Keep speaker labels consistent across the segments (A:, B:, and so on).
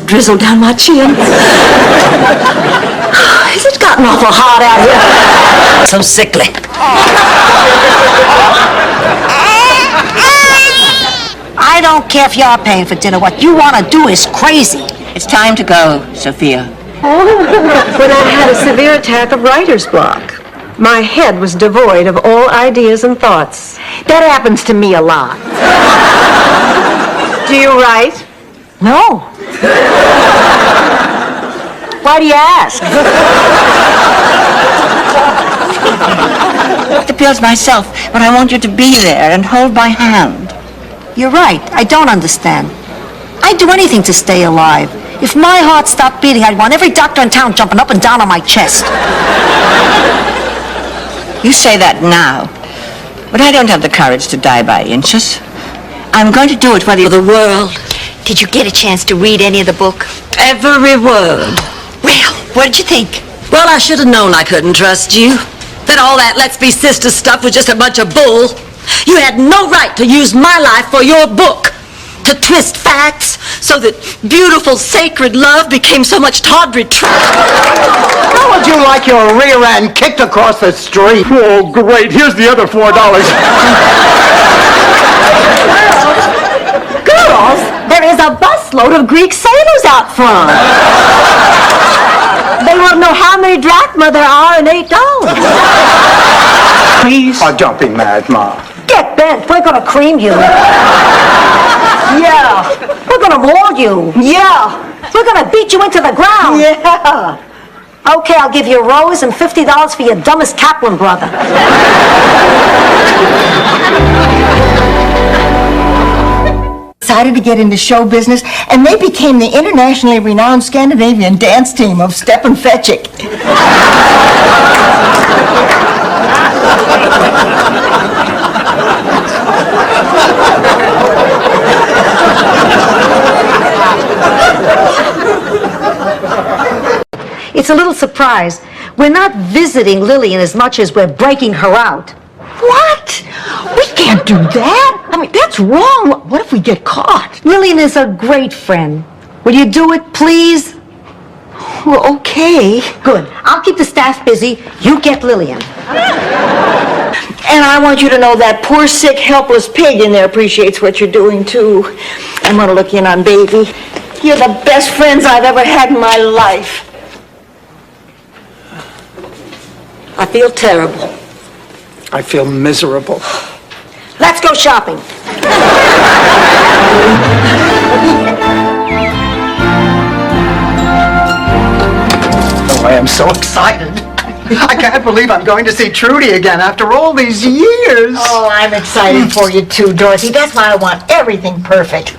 A: drizzle down my chin. Has it gotten awful hot out here? So sickly. I don't care if you're paying for dinner. What you want to do is crazy.
B: It's time to go, Sophia.
C: When I had a severe attack of writer's block, my head was devoid of all ideas and thoughts.
A: That happens to me a lot.
C: Do you write?
A: No. Why do you ask?
B: The bill's myself, but I want you to be there and hold my hand.
A: You're right. I don't understand. I'd do anything to stay alive. If my heart stopped beating, I'd want every doctor in town jumping up and down on my chest.
B: You say that now, but I don't have the courage to die by inches. I'm going to do it whether
A: For the world. Did you get a chance to read any of the book?
D: Every word.
A: Well, what did you think?
D: Well, I should have known I couldn't trust you. That all that Let's Be Sisters stuff was just a bunch of bull. You had no right to use my life for your book. To twist facts so that beautiful, sacred love became so much tawdry trash.
E: How would you like your rear end kicked across the street?
F: Oh, great. Here's the other $4.
A: Girls, there is a busload of Greek sailors out front. They want to know how many drachma there are in $8.
E: Please? Oh, don't be mad, Ma.
A: Get bent. We're going to cream you. Yeah. We're going to maul you. Yeah. We're going to beat you into the ground. Yeah. Okay, I'll give you a rose and $50 for your dumbest Kaplan brother.
G: Decided to get into show business, and they became the internationally renowned Scandinavian dance team of Stepan Fetchik.
A: It's a little surprise. We're not visiting Lillian as much as we're breaking her out.
G: What? We can't do that. I mean, that's wrong. What if we get caught?
A: Lillian is a great friend. Will you do it, please?
G: Well, okay.
A: Good. I'll keep the staff busy. You get Lillian.
G: And I want you to know that poor, sick, helpless pig in there appreciates what you're doing, too. I'm going to look in on Baby. You're the best friends I've ever had in my life.
D: I feel terrible.
E: I feel miserable.
A: Let's go shopping.
E: Oh, I am so excited. I can't believe I'm going to see Trudy again after all these years.
G: Oh, I'm excited for you, too, Dorothy. That's why I want everything perfect.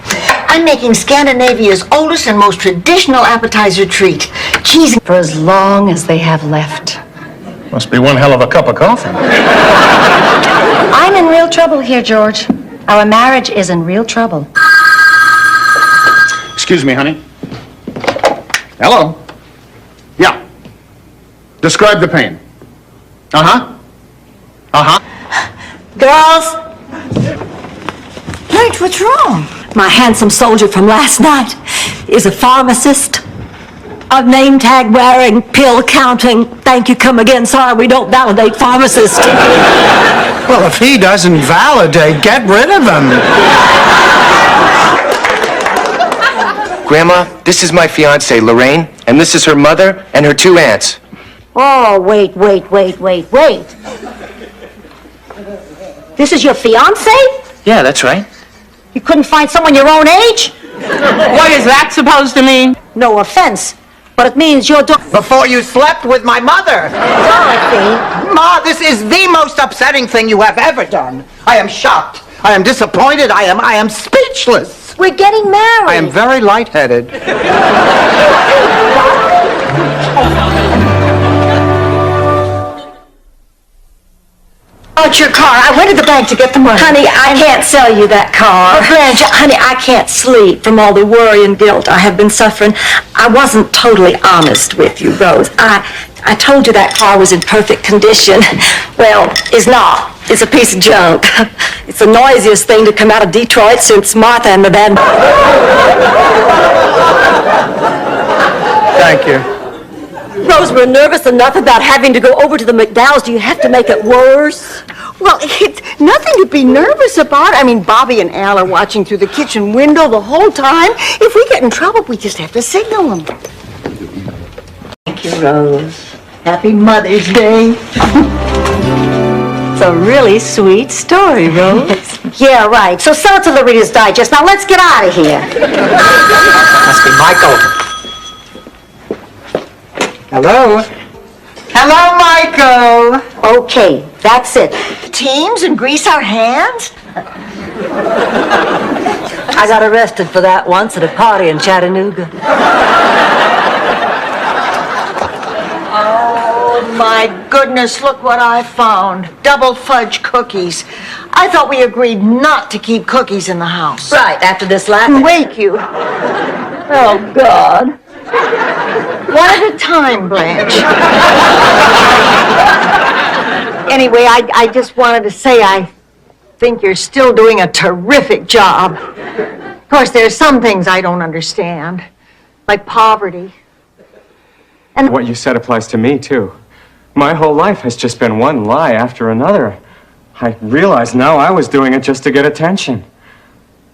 G: I'm making Scandinavia's oldest and most traditional appetizer treat. Cheese for as long as they have left.
F: Must be one hell of a cup of coffee.
H: I'm in real trouble here, George. Our marriage is in real trouble.
F: Excuse me, honey. Hello? Yeah. Describe the pain. Uh-huh. Uh-huh.
A: Girls,
G: Right, what's wrong?
A: my handsome soldier from last night is a pharmacist. A name tag wearing, pill counting, thank you, come again, sorry, we don't validate pharmacists.
E: Well, if he doesn't validate, get rid of him.
I: Grandma, this is my fiancée, Lorraine, and this is her mother and her 2 aunts.
A: Oh, wait. This is your fiancé?
I: Yeah, that's right.
A: You couldn't find someone your own age?
D: What is that supposed to mean?
A: No offense, but it means you're
E: Before you slept with my mother.
A: Dorothy.
E: Ma, this is the most upsetting thing you have ever done. I am shocked. I am disappointed. I am speechless.
A: We're getting married.
E: I am very lightheaded.
A: About your car. I went to the bank to get the money.
D: Honey, I can't sell you that car.
A: Blanche,
D: Honey, I can't sleep from all the worry and guilt I have been suffering. I wasn't totally honest with you, Rose. I told you that car was in perfect condition. Well, it's not. It's a piece of junk. It's the noisiest thing to come out of Detroit since Martha and the Band.
E: you.
A: Rose, we're nervous enough about having to go over to the McDowells. Do you have to make it worse?
G: Well, it's nothing to be nervous about. I mean, Bobby and Al are watching through the kitchen window the whole time. If we get in trouble, we just have to signal them.
C: Thank you, Rose. Happy Mother's Day. It's a really sweet story, Rose.
G: Yeah, right. So sell it to the Reader's Digest. Now let's get out of here.
E: Must be Michael. Hello? Hello, Michael.
G: Okay, that's it. Teams and grease our hands?
A: I got arrested for that once at a party in Chattanooga.
G: Oh, my goodness, look what I found. Double fudge cookies. I thought we agreed not to keep cookies in the house.
A: Right, after this last...
G: Wake you. Oh, God. One at a time, Blanche. Anyway, I just wanted to say I think you're still doing a terrific job. Of course, there's some things I don't understand, like poverty. And
I: What you said applies to me, too. My whole life has just been one lie after another. I realize now I was doing it just to get attention.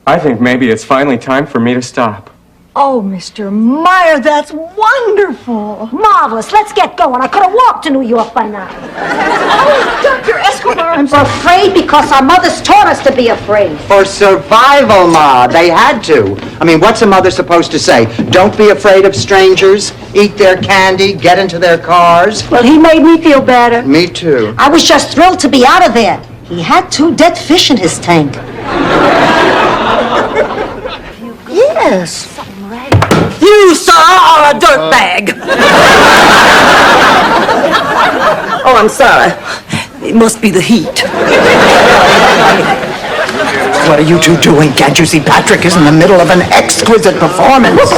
I: I think maybe it's finally time for me to stop.
G: oh, Mr. Meyer, that's wonderful.
H: Marvelous. Let's get going. I could have walked to New York by now.
G: Oh, Dr. Escobar, I'm so
H: We're afraid because our mothers taught us to be afraid.
E: For survival, Ma. They had to. I mean, what's a mother supposed to say? Don't be afraid of strangers, eat their candy, get into their cars.
A: Well, he made me feel better.
E: Me too.
H: I was just thrilled to be out of there. He had 2 dead fish in his tank.
G: Yes.
D: You, sir, are a dirtbag. Oh, I'm sorry. It must be the heat.
E: What are you two doing? Can't you see Patrick is in the middle of an exquisite performance?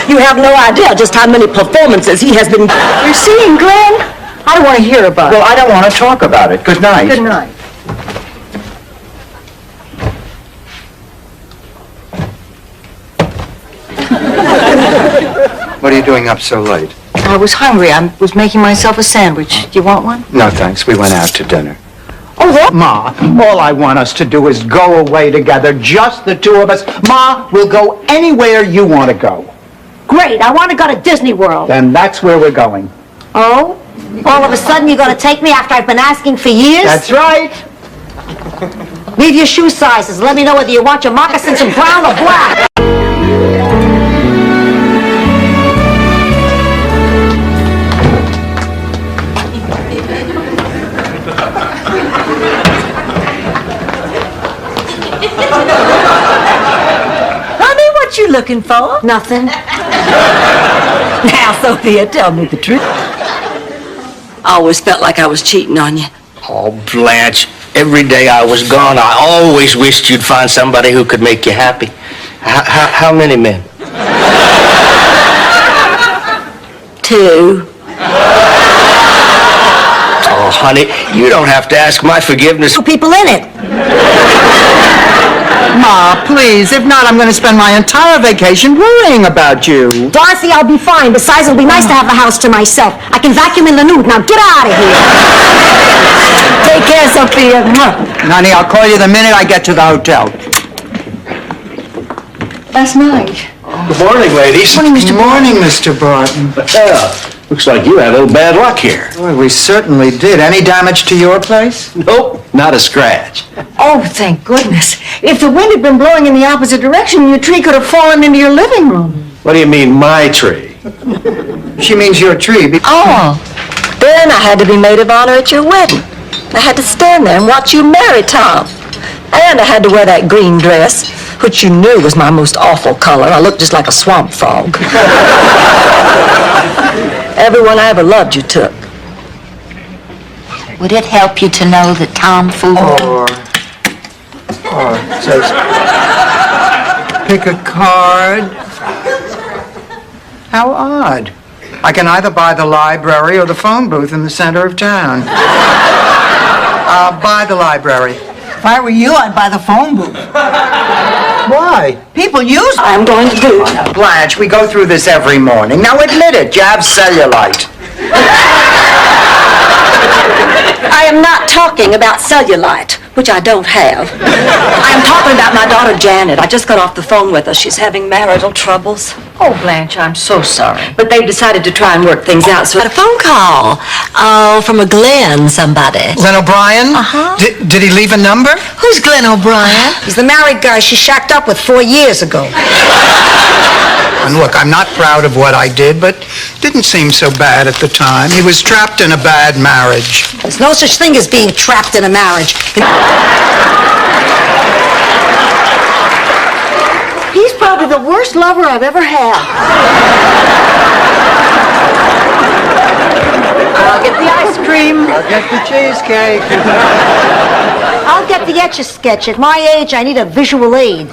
D: You have no idea just how many performances he has been...
G: You're seeing Glenn? I don't want to hear about it.
E: Well, I don't want to talk about it. Good night.
G: Good night.
E: What are you doing up so late?
G: I was hungry. I was making myself a sandwich. Do you want one?
E: No, thanks. We went out to dinner.
G: Oh, what?
E: Ma, all I want us to do is go away together, just the two of us. Ma, we'll go anywhere you want to go.
H: Great. I want to go to Disney World.
E: Then that's where we're going.
H: Oh? All of a sudden you're going to take me after I've been asking for years?
E: That's right.
H: Leave your shoe sizes. Let me know whether you want your moccasins in brown or black.
D: Honey, what you looking for?
H: Nothing.
D: Now, Sophia, tell me the truth. I always felt like I was cheating on you.
J: Oh, Blanche, every day I was gone, I always wished you'd find somebody who could make you happy. How many men?
D: 2.
J: Oh, honey, you don't have to ask my forgiveness.
D: People in it.
E: Ma, please. If not, I'm going to spend my entire vacation worrying about you.
H: Dorothy, I'll be fine. Besides, it'll be nice to have the house to myself. I can vacuum in the nude. Now get out of here.
D: Take care, Sophia.
E: Honey, I'll call you the minute I get to the hotel.
G: Last night.
J: Good morning, ladies.
E: Good morning, Mr. Barton.
J: Looks like you had a little bad luck here.
E: Boy, we certainly did. Any damage to your place?
J: Nope, not a scratch.
G: Oh, thank goodness. If the wind had been blowing in the opposite direction, your tree could have fallen into your living room.
J: What do you mean, my tree?
E: She means your tree.
D: Oh, then I had to be maid of honor at your wedding. I had to stand there and watch you marry Tom. And I had to wear that green dress, which you knew was my most awful color. I looked just like a swamp frog. Everyone I ever loved you took.
H: Would it help you to know that Tom fooled me?
E: It says, pick a card. How odd. I can either buy the library or the phone booth in the center of town. I'll buy the library.
G: If I were you, I'd buy the phone booth.
E: Why?
B: People use
A: I'm going to do.
E: Blanche, we go through this every morning. Now admit it, you have cellulite.
D: I am not talking about cellulite, which I don't have. I am talking about my daughter Janet. I just got off the phone with her. She's having marital troubles.
B: Oh, Blanche, I'm so sorry.
D: But they've decided to try and work things out, so I had a phone call. From a Glenn somebody.
E: Glenn O'Brien?
D: Uh-huh.
E: Did he leave a number?
B: Who's Glenn O'Brien?
G: He's the married guy she shacked up with 4 years ago.
E: And look, I'm not proud of what I did, but didn't seem so bad at the time. He was trapped in a bad marriage.
G: There's no such thing as being trapped in a marriage. He's probably the worst lover I've ever had.
A: I'll get the ice cream.
E: I'll get the cheesecake.
G: I'll get the Etch-a-Sketch. At my age, I need a visual aid.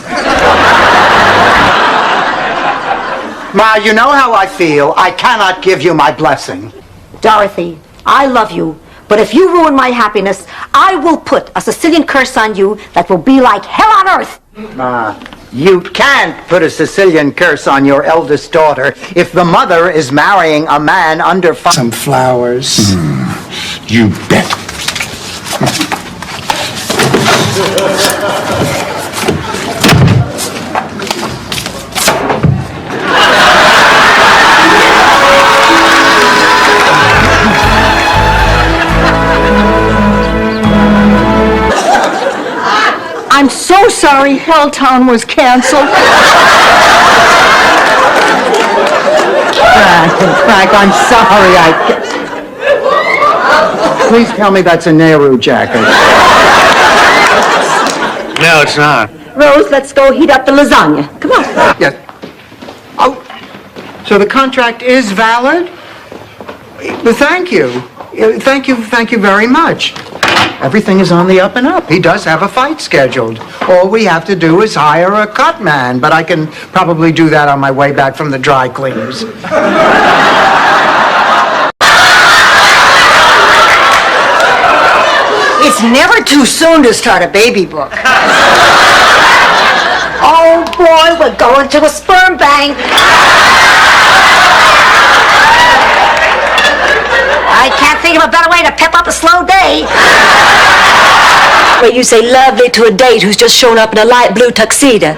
E: Ma, you know how I feel. I cannot give you my blessing.
G: Dorothy, I love you, but if you ruin my happiness, I will put a Sicilian curse on you that will be like hell on earth.
E: Ma, you can't put a Sicilian curse on your eldest daughter if the mother is marrying a man under fire. Some flowers.
F: You bet.
G: I'm so sorry Helltown was canceled.
E: Frank, I'm sorry. Please tell me that's a Nehru jacket.
J: No, it's not.
A: Rose, let's go heat up the lasagna. Come on.
E: Yes. Oh, so the contract is valid? Well, thank you. Thank you very much. Everything is on the up and up. He does have a fight scheduled. All we have to do is hire a cut man, but I can probably do that on my way back from the dry cleaners.
G: It's never too soon to start a baby book. Oh boy, we're going to a sperm bank. I can't think of a better way to pep up a slow day.
D: Well, you say lovely to a date who's just shown up in a light blue tuxedo.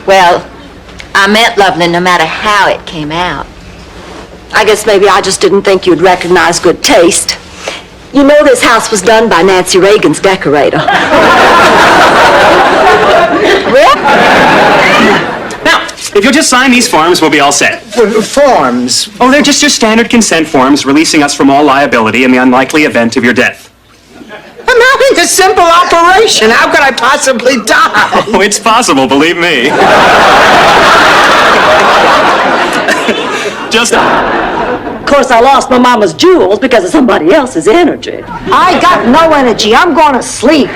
B: Well, I meant lovely no matter how it came out.
D: I guess maybe I just didn't think you'd recognize good taste. You know this house was done by Nancy Reagan's decorator.
K: Now, if you'll just sign these forms, we'll be all set.
E: Forms?
K: Oh, they're just your standard consent forms releasing us from all liability in the unlikely event of your death.
E: I'm having a simple operation. How could I possibly die?
K: Oh, it's possible, believe me. Just...
A: Of course, I lost my mama's jewels because of somebody else's energy.
G: I got no energy. I'm going to sleep.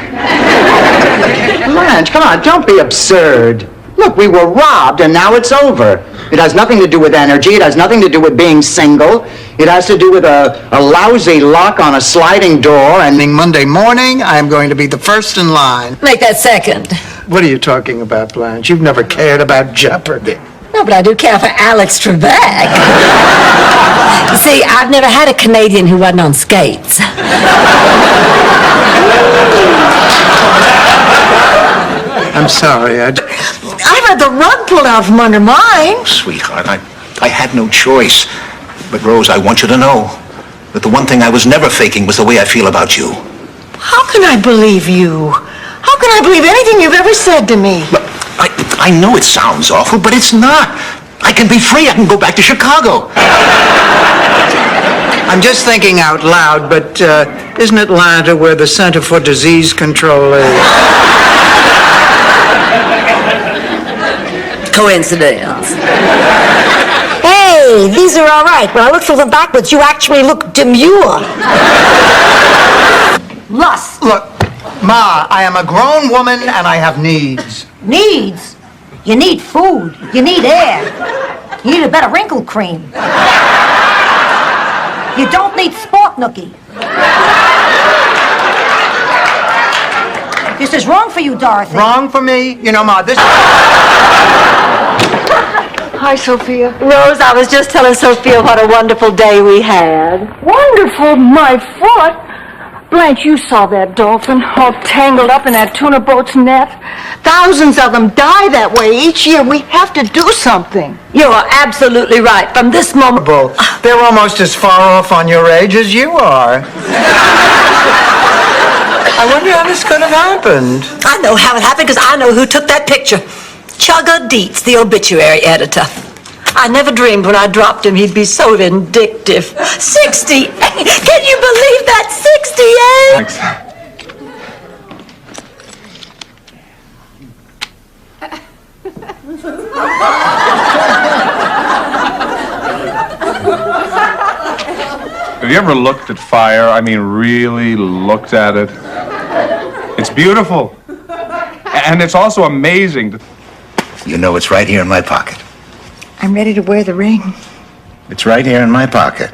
E: Blanche, come on, don't be absurd. Look, we were robbed and now it's over. It has nothing to do with energy. It has nothing to do with being single. It has to do with a lousy lock on a sliding door. And Monday morning, I am going to be the first in line.
D: Make that second.
E: What are you talking about, Blanche? You've never cared about Jeopardy.
D: No, but I do care for Alex Trebek. See, I've never had a Canadian who wasn't on skates.
E: I'm sorry.
G: I've had the rug pulled out from under mine.
L: Sweetheart, I had no choice. But Rose, I want you to know that the one thing I was never faking was the way I feel about you.
G: How can I believe you? How can I believe anything you've ever said to me?
L: But I know it sounds awful, but it's not. I can be free. I can go back to Chicago.
E: I'm just thinking out loud, but isn't Atlanta where the Center for Disease Control is?
D: Coincidence.
G: Hey, these are all right. When I look through them backwards, you actually look demure. Lust.
E: Look, Ma, I am a grown woman and I have needs.
G: Needs? You need food. You need air. You need a better wrinkle cream. You don't need Sport Nookie. This is wrong for you, Dorothy.
E: Wrong for me? You know, Ma, this...
C: Hi, Sophia.
A: Rose, I was just telling Sophia what a wonderful day we had.
C: Wonderful, my foot. Blanche, you saw that dolphin all tangled up in that tuna boat's net. Thousands of them die that way each year. We have to do something.
A: You are absolutely right. From this moment...
E: They're almost as far off on your age as you are. I wonder how this could have happened.
D: I know how it happened because I know who took that picture. Chugga Dietz, the obituary editor. I never dreamed when I dropped him he'd be so vindictive. 68! Can you believe that? 68!
F: Thanks. Have you ever looked at fire? I mean, really looked at it? It's beautiful. And it's also amazing to...
L: You know it's right here in my pocket.
G: I'm ready to wear the ring.
L: It's right here in my pocket.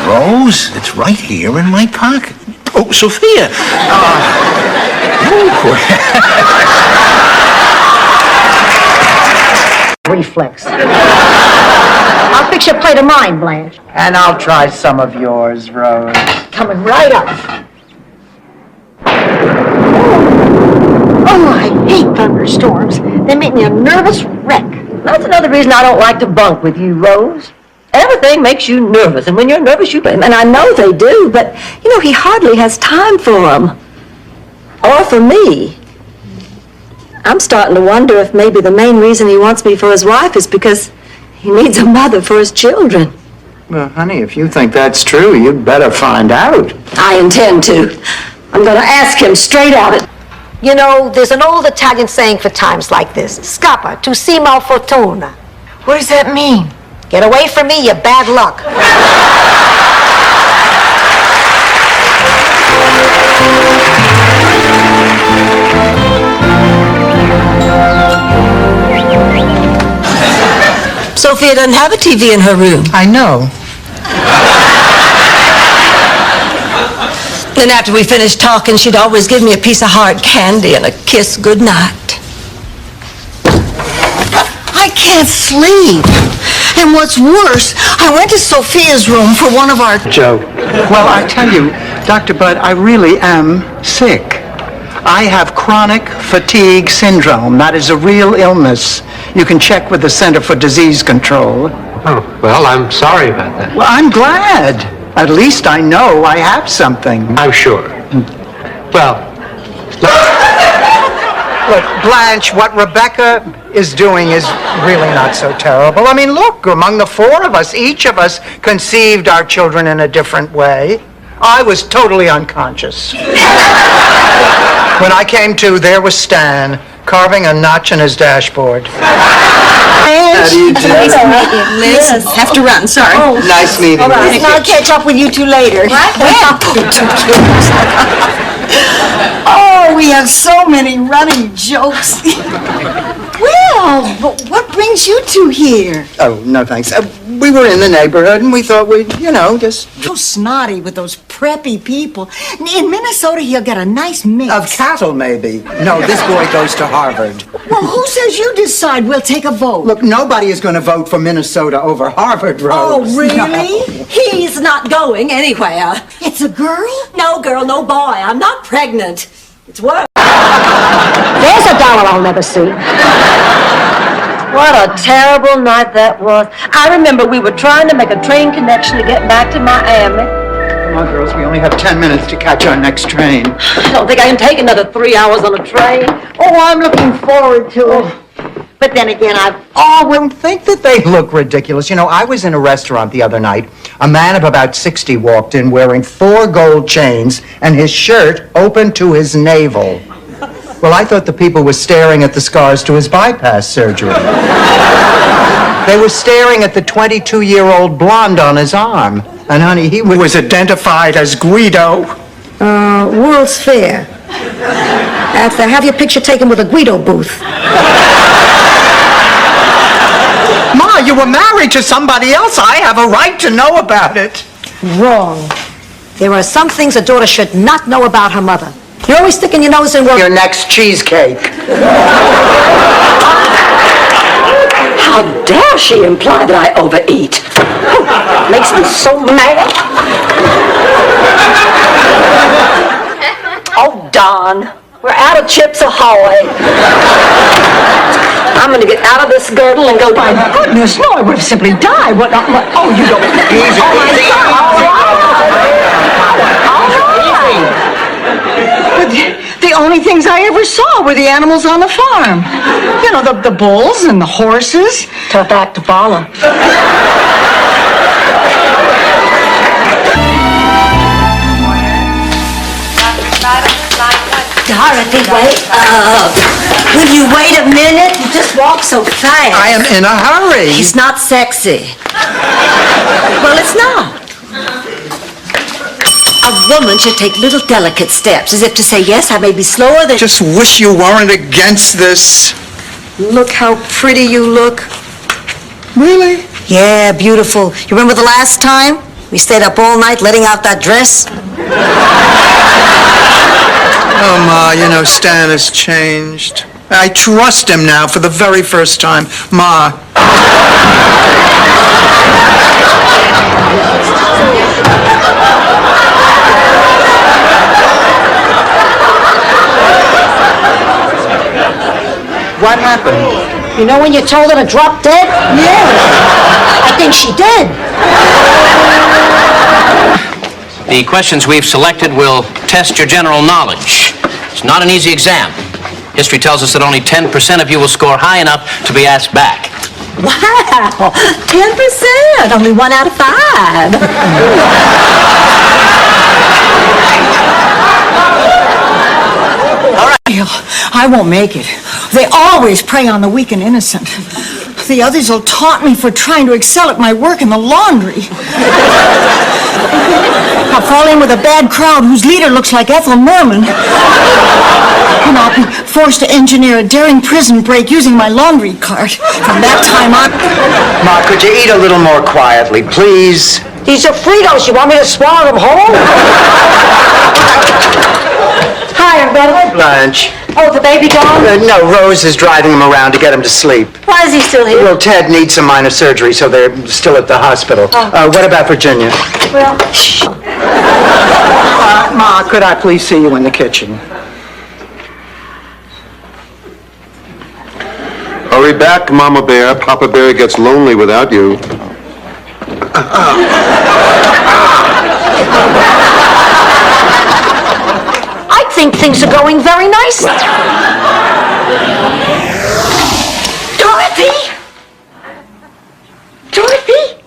L: Rose, it's right here in my pocket. Oh, Sophia.
G: Reflex. I'll fix your plate of mine, Blanche.
E: And I'll try some of yours, Rose.
G: Coming right up. Oh, I hate thunderstorms. They make me a nervous wreck.
A: That's another reason I don't like to bunk with you, Rose. Everything makes you nervous, and when you're nervous, you... And I know they do, but, you know, he hardly has time for them. Or for me. I'm starting to wonder if maybe the main reason he wants me for his wife is because he needs a mother for his children.
E: Well, honey, if you think that's true, you'd better find out.
A: I intend to. I'm going to ask him straight out.
G: You know, there's an old Italian saying for times like this. Scappa to si malfortuna. What does that mean? Get away from me, you bad luck.
D: Sophia doesn't have a TV in her room.
E: I know.
D: Then after we finished talking, she'd always give me a piece of hard candy and a kiss goodnight. I can't sleep. And what's worse, I went to Sophia's room for one of our...
E: Joe. Well, I tell you, Dr. Budd, I really am sick. I have chronic fatigue syndrome. That is a real illness. You can check with the Center for Disease Control.
M: Oh, well, I'm sorry about that.
E: Well, I'm glad. At least I know I have something.
M: I'm sure. Well,
E: look, Blanche, what Rebecca is doing is really not so terrible. I mean, look, among the four of us, each of us conceived our children in a different way. I was totally unconscious. When I came to, there was Stan, carving a notch in his dashboard.
G: How
E: do you do?
G: Nice to meet you.
B: Liz, have to run, sorry.
E: Nice meeting you.
G: Right. I'll catch up with you two later.
B: Oh, we have so many running jokes. Well, but what brings you two here?
E: Oh, no thanks. We were in the neighborhood and we thought we'd, you know, just...
B: So snotty with those preppy people. In Minnesota, he'll get a nice mix.
E: Of cattle, maybe. No, this boy goes to Harvard.
B: Well, who says you decide? We'll take a vote.
E: Look, nobody is going to vote for Minnesota over Harvard, Rose.
B: Oh, really?
E: No.
D: He's not going anywhere.
B: It's a girl?
D: No girl, no boy. I'm not pregnant. It's worse.
A: There's a dollar I'll never see. What a terrible night that was. I remember we were trying to make a train connection to get back to Miami.
E: Come on, girls, we only have 10 minutes to catch our next train.
A: I don't think I can take another 3 hours on a train.
G: Oh, I'm looking forward to it. But then again,
E: Oh, well, think that they look ridiculous. You know, I was in a restaurant the other night. A man of about 60 walked in wearing 4 gold chains and his shirt open to his navel. Well, I thought the people were staring at the scars to his bypass surgery. They were staring at the 22-year-old blonde on his arm. And, honey, he was identified as Guido.
G: World's Fair. After have your picture taken with a Guido booth.
E: Ma, you were married to somebody else. I have a right to know about it.
G: Wrong.
N: There are some things a daughter should not know about her mother. You're always sticking your nose in work.
E: Your next cheesecake.
A: How dare she imply that I overeat? Makes me so mad. Oh, Don, we're out of Chips Ahoy. I'm going to get out of this girdle and go.
C: My goodness, no, I would have simply died. What? Oh, you don't.
E: Easy.
C: Oh, my God. But the only things I ever saw were the animals on the farm. You know, the bulls and the horses.
A: Tough act to follow.
N: Dorothy, wait up. Will you wait a minute? You just walk so fast.
E: I am in a hurry.
N: He's not sexy. Well, it's not. A woman should take little delicate steps, as if to say, yes, I may be slower than...
E: Just wish you weren't against this.
N: Look how pretty you look.
E: Really?
N: Yeah, beautiful. You remember the last time? We stayed up all night letting out that dress.
E: Oh, Ma, you know, Stan has changed. I trust him now for the very first time. Ma.
C: What happened?
N: You know when you told her to drop dead?
C: Yeah.
N: I think she did.
J: The questions we've selected will test your general knowledge. It's not an easy exam. History tells us that only 10% of you will score high enough to be asked back.
N: Wow, 10%, only 1 out of 5.
J: All right.
C: I won't make it. They always prey on the weak and innocent. The others will taunt me for trying to excel at my work in the laundry. I'll fall in with a bad crowd whose leader looks like Ethel Merman. And I'll be forced to engineer a daring prison break using my laundry cart. From that time on...
E: Ma, could you eat a little more quietly, please?
N: These are Fritos. You want me to swallow them whole? Hi, everybody.
E: Blanche.
N: Oh, the baby gone?
E: No, Rose is driving him around to get him to sleep.
N: Why is he still here?
E: Well, Ted needs some minor surgery, so they're still at the hospital. What about Virginia?
N: Well,
E: Ma, could I please see you in the kitchen?
M: Hurry back, Mama Bear. Papa Bear gets lonely without you.
N: I think things are going very nicely. Dorothy! Dorothy!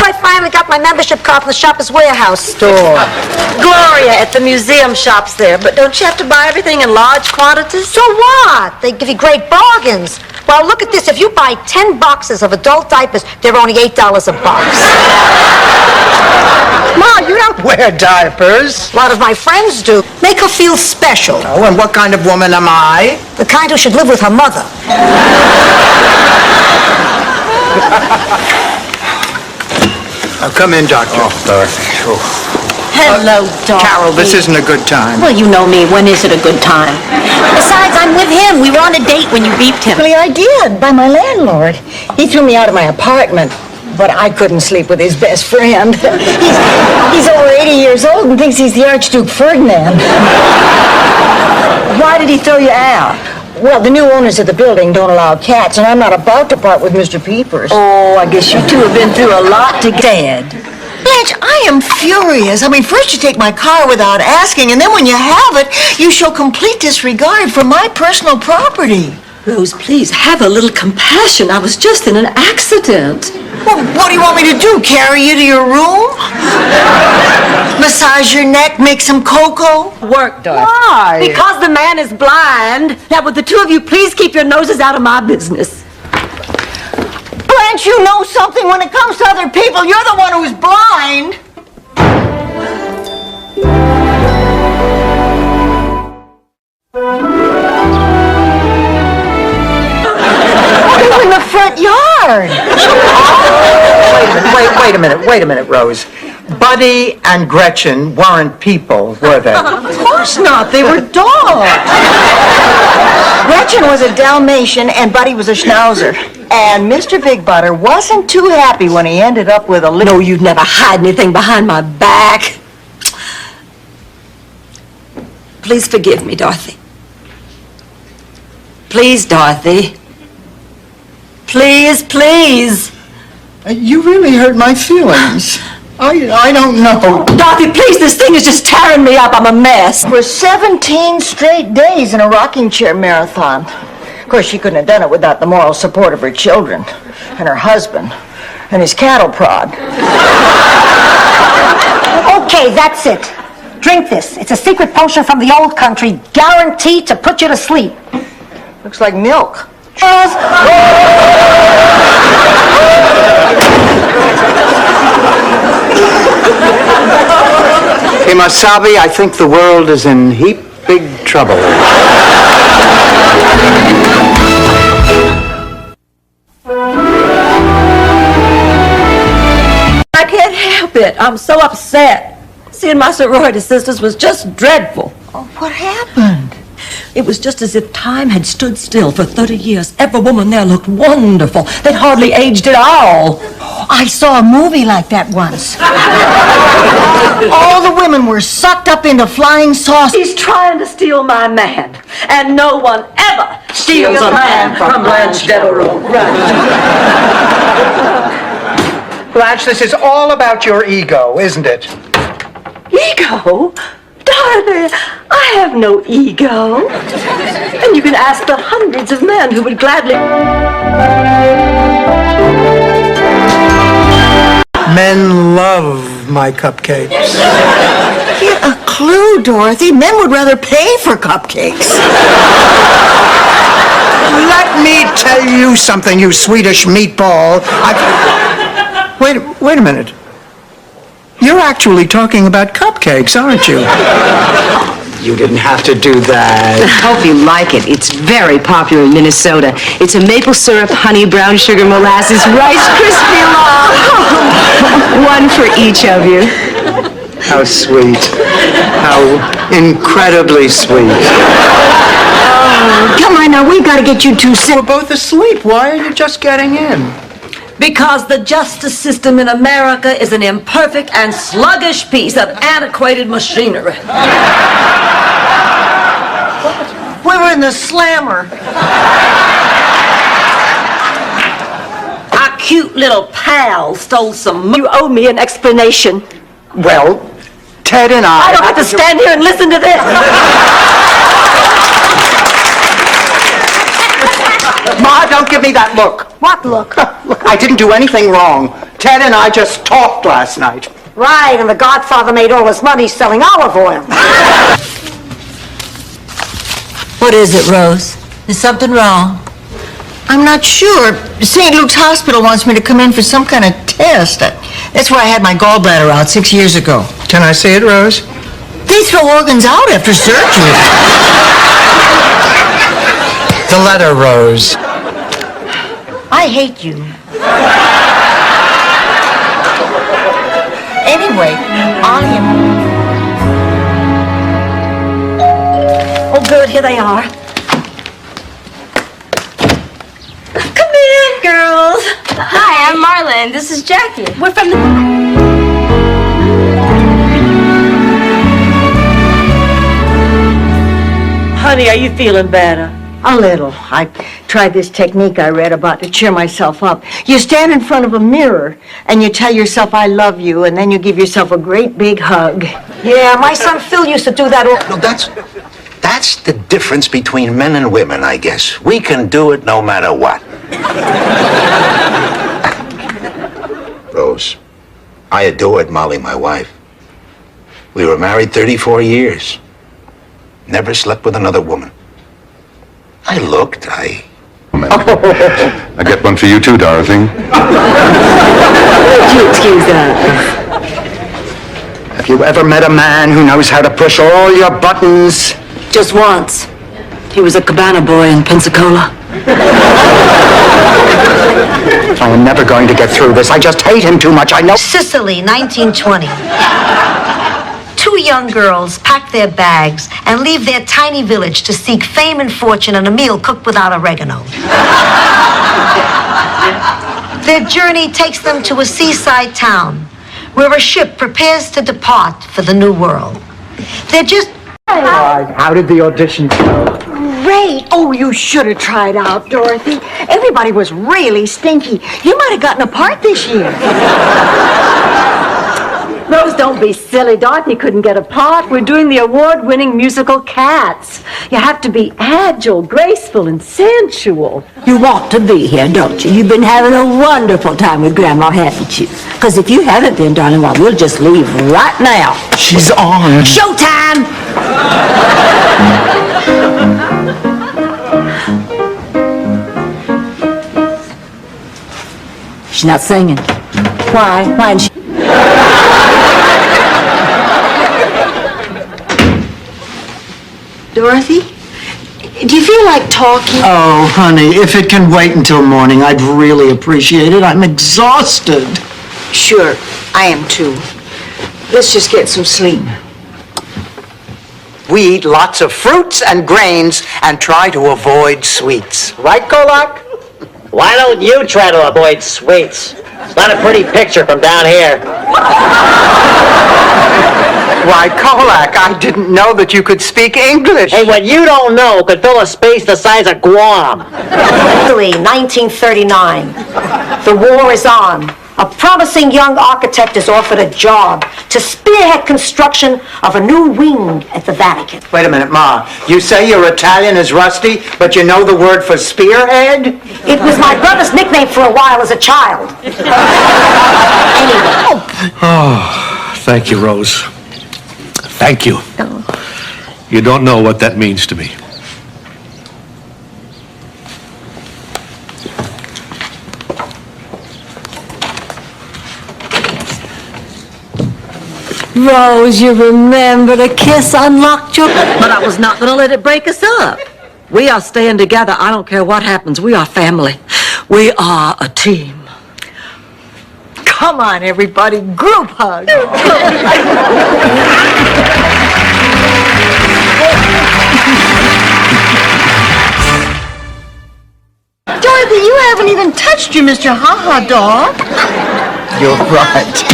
N: I finally got my membership card from the Shoppers Warehouse store. Gloria at the museum shops there, but don't you have to buy everything in large quantities? So what? They give you great bargains. Well, look at this. If you buy 10 boxes of adult diapers, they're only $8 a box.
E: Ma, you don't wear diapers.
N: A lot of my friends do. Make her feel special.
E: Oh, and what kind of woman am I?
N: The kind who should live with her mother.
E: Come in, Doctor.
M: Oh, Dorothy.
N: Hello, Dorothy.
E: Carol, this isn't a good time.
N: Well, you know me. When is it a good time? Besides, I'm with him. We were on a date when you beeped him.
C: Really, I did, by my landlord. He threw me out of my apartment, but I couldn't sleep with his best friend. He's over 80 years old and thinks he's the Archduke Ferdinand.
A: Why did he throw you out?
C: Well, the new owners of the building don't allow cats, and I'm not about to part with Mr. Peepers.
A: Oh, I guess you two have been through a lot together.
C: Blanche, I am furious. I mean, first you take my car without asking, and then when you have it, you show complete disregard for my personal property.
A: Rose, please, have a little compassion. I was just in an accident.
C: Well, what do you want me to do, carry you to your room? Massage your neck, make some cocoa?
A: Work, Dorothy.
C: Why?
A: Because the man is blind. Now, would the two of you please keep your noses out of my business?
C: Blanche, you know something. When it comes to other people, you're the one who's blind. front yard.
E: Wait a minute, Rose. Buddy and Gretchen weren't people, were they?
C: Of course not. They were dogs. Gretchen was a Dalmatian and Buddy was a Schnauzer. And Mr. Big Butter wasn't too happy when he ended up with a little...
D: No, you'd never hide anything behind my back. Please forgive me, Dorothy. Please, Dorothy. Please, please.
E: You really hurt my feelings. I don't know.
D: Dorothy, please, this thing is just tearing me up. I'm a mess.
C: For 17 straight days in a rocking chair marathon. Of course, she couldn't have done it without the moral support of her children and her husband and his cattle prod.
H: Okay, that's it. Drink this. It's a secret potion from the old country, guaranteed to put you to sleep.
C: Looks like milk.
E: Kemosabe, I think the world is in heap big trouble.
D: I can't help it. I'm so upset. Seeing my sorority sisters was just dreadful.
C: Oh, what happened?
D: It was just as if time had stood still for 30 years. Every woman there looked wonderful. They'd hardly aged at all.
C: I saw a movie like that once. All the women were sucked up into flying saucers.
D: He's trying to steal my man. And no one ever steals a man from Blanche Devereaux.
E: Blanche, this is all about your ego, isn't it?
D: Ego? Darling, I have no ego. And you can ask the hundreds of men who would gladly...
E: Men love my cupcakes.
C: Get a clue, Dorothy. Men would rather pay for cupcakes.
E: Let me tell you something, you Swedish meatball. Wait a minute. You're actually talking about cupcakes, aren't you? You didn't have to do that.
O: Hope you like it. It's very popular in Minnesota. It's a maple syrup, honey, brown sugar, molasses, Rice Krispie love. One for each of you.
E: How sweet. How incredibly sweet.
C: Oh, come on now, we've got to get you two
E: We're both asleep. Why are you just getting in?
D: Because the justice system in America is an imperfect and sluggish piece of antiquated machinery.
C: We were in the slammer.
D: Our cute little pal stole some... You owe me an explanation.
E: Well, Ted and I
D: don't have to stand here and listen to this.
E: Ma, don't give me that look.
C: What look?
E: Look, I didn't do anything wrong. Ted and I just talked last night.
H: Right, and the Godfather made all his money selling olive oil.
D: What is it, Rose? Is something wrong?
C: I'm not sure. St. Luke's Hospital wants me to come in for some kind of test. That's where I had my gallbladder out 6 years ago.
E: Can I see it, Rose?
C: They throw organs out after surgery.
E: The letter, Rose.
C: I hate you. Anyway, I am...
D: Oh, good, here they are. Come in, girls.
P: Hi, I'm Marlon. This is Jackie.
D: We're from the... Honey, are you feeling better?
C: A little. I tried this technique I read about to cheer myself up. You stand in front of a mirror and you tell yourself, I love you, and then you give yourself a great big hug.
H: Yeah, my son Phil used to do that all...
L: No, that's the difference between men and women, I guess. We can do it no matter what. Rose, I adored Molly, my wife. We were married 34 years. Never slept with another woman. I looked,
M: I get one for you too, Dorothy.
C: Would you excuse that?
E: Have you ever met a man who knows how to push all your buttons?
D: Just once. He was a cabana boy in Pensacola.
E: I am never going to get through this. I just hate him too much. I know.
N: Sicily, 1920. Two young girls pack their bags and leave their tiny village to seek fame and fortune and a meal cooked without oregano. Their journey takes them to a seaside town where a ship prepares to depart for the new world. They're just...
E: How did the audition go?
C: Great. Oh, you should have tried out, Dorothy. Everybody was really stinky. You might have gotten a part this year.
A: Rose, don't be silly. Dorothy couldn't get a part. We're doing the award-winning musical Cats. You have to be agile, graceful, and sensual.
G: You want to be here, don't you? You've been having a wonderful time with Grandma, haven't you? Because if you haven't been, darling, well, we'll just leave right now.
E: She's on.
G: Showtime! She's not singing. Why? Why isn't she?
C: Dorothy, do you feel like talking?
E: Oh, honey, if it can wait until morning, I'd really appreciate it. I'm exhausted.
C: Sure, I am too. Let's just get some sleep.
E: We eat lots of fruits and grains and try to avoid sweets. Right, Kolak?
Q: Why don't you try to avoid sweets? It's not a pretty picture from down here.
E: Why, Kolak, I didn't know that you could speak English.
Q: Hey, what you don't know could fill a space the size of Guam.
H: Italy, 1939. The war is on. A promising young architect is offered a job to spearhead construction of a new wing at the Vatican.
E: Wait a minute, Ma. You say your Italian is rusty, but you know the word for spearhead?
H: It was my brother's nickname for a while as a child. Anyway.
R: Oh, thank you, Rose. Thank you. You don't know what that means to me.
A: Rose, you remembered a kiss unlocked your... But I was not going to let it break us up. We are staying together. I don't care what happens. We are family. We are a team.
C: Come on, everybody, group hug. Dorothy, you haven't even touched your Mr. Ha-Ha doll.
E: You're right.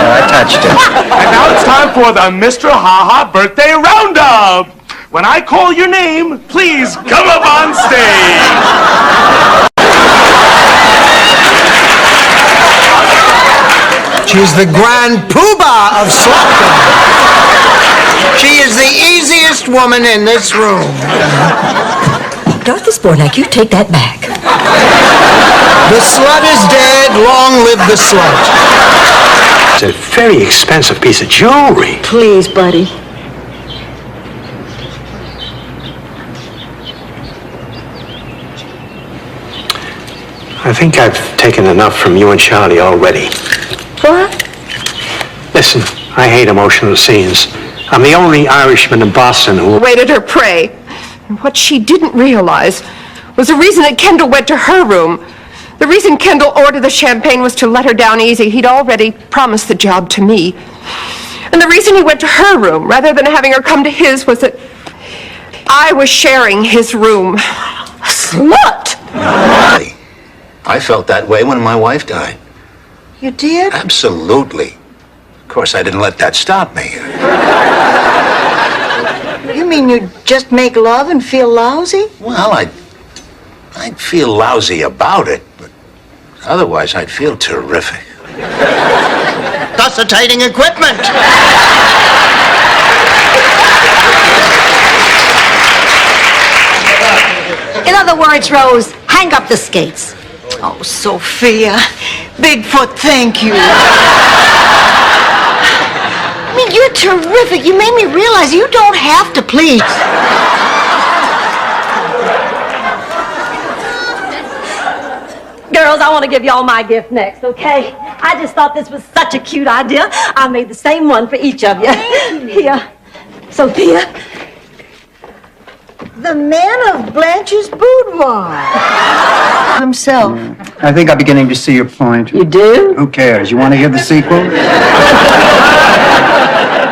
E: I touched it.
F: And now it's time for the Mr. Ha-Ha Birthday Roundup. When I call your name, please come up on stage.
E: She's the grand poobah of Slaughter. She is the easiest woman in this room.
A: Dorothy Spornak, you take that back.
E: The slut is dead. Long live the slut.
R: It's a very expensive piece of jewelry.
A: Please, buddy.
R: I think I've taken enough from you and Charlie already.
A: What?
R: Listen, I hate emotional scenes. I'm the only Irishman in Boston who...
O: Waited her prey. And what she didn't realize was the reason that Kendall went to her room. The reason Kendall ordered the champagne was to let her down easy. He'd already promised the job to me. And the reason he went to her room, rather than having her come to his, was that I was sharing his room. Slut!
L: I felt that way when my wife died.
C: You did?
L: Absolutely. Of course, I didn't let that stop me.
C: You mean you just make love and feel lousy?
L: Well, I'd feel lousy about it, but otherwise I'd feel terrific.
E: Resuscitating equipment.
N: In other words, Rose, hang up the skates.
C: Oh, Sophia. Bigfoot, thank you. I mean, you're terrific. You made me realize you don't have to please.
A: Girls, I want to give y'all my gift next, okay? I just thought this was such a cute idea. I made the same one for each of you. Here, Sophia.
G: The man of Blanche's boudoir. Himself.
E: I think I'm beginning to see your point.
A: You do?
E: Who cares? You want to hear the sequel?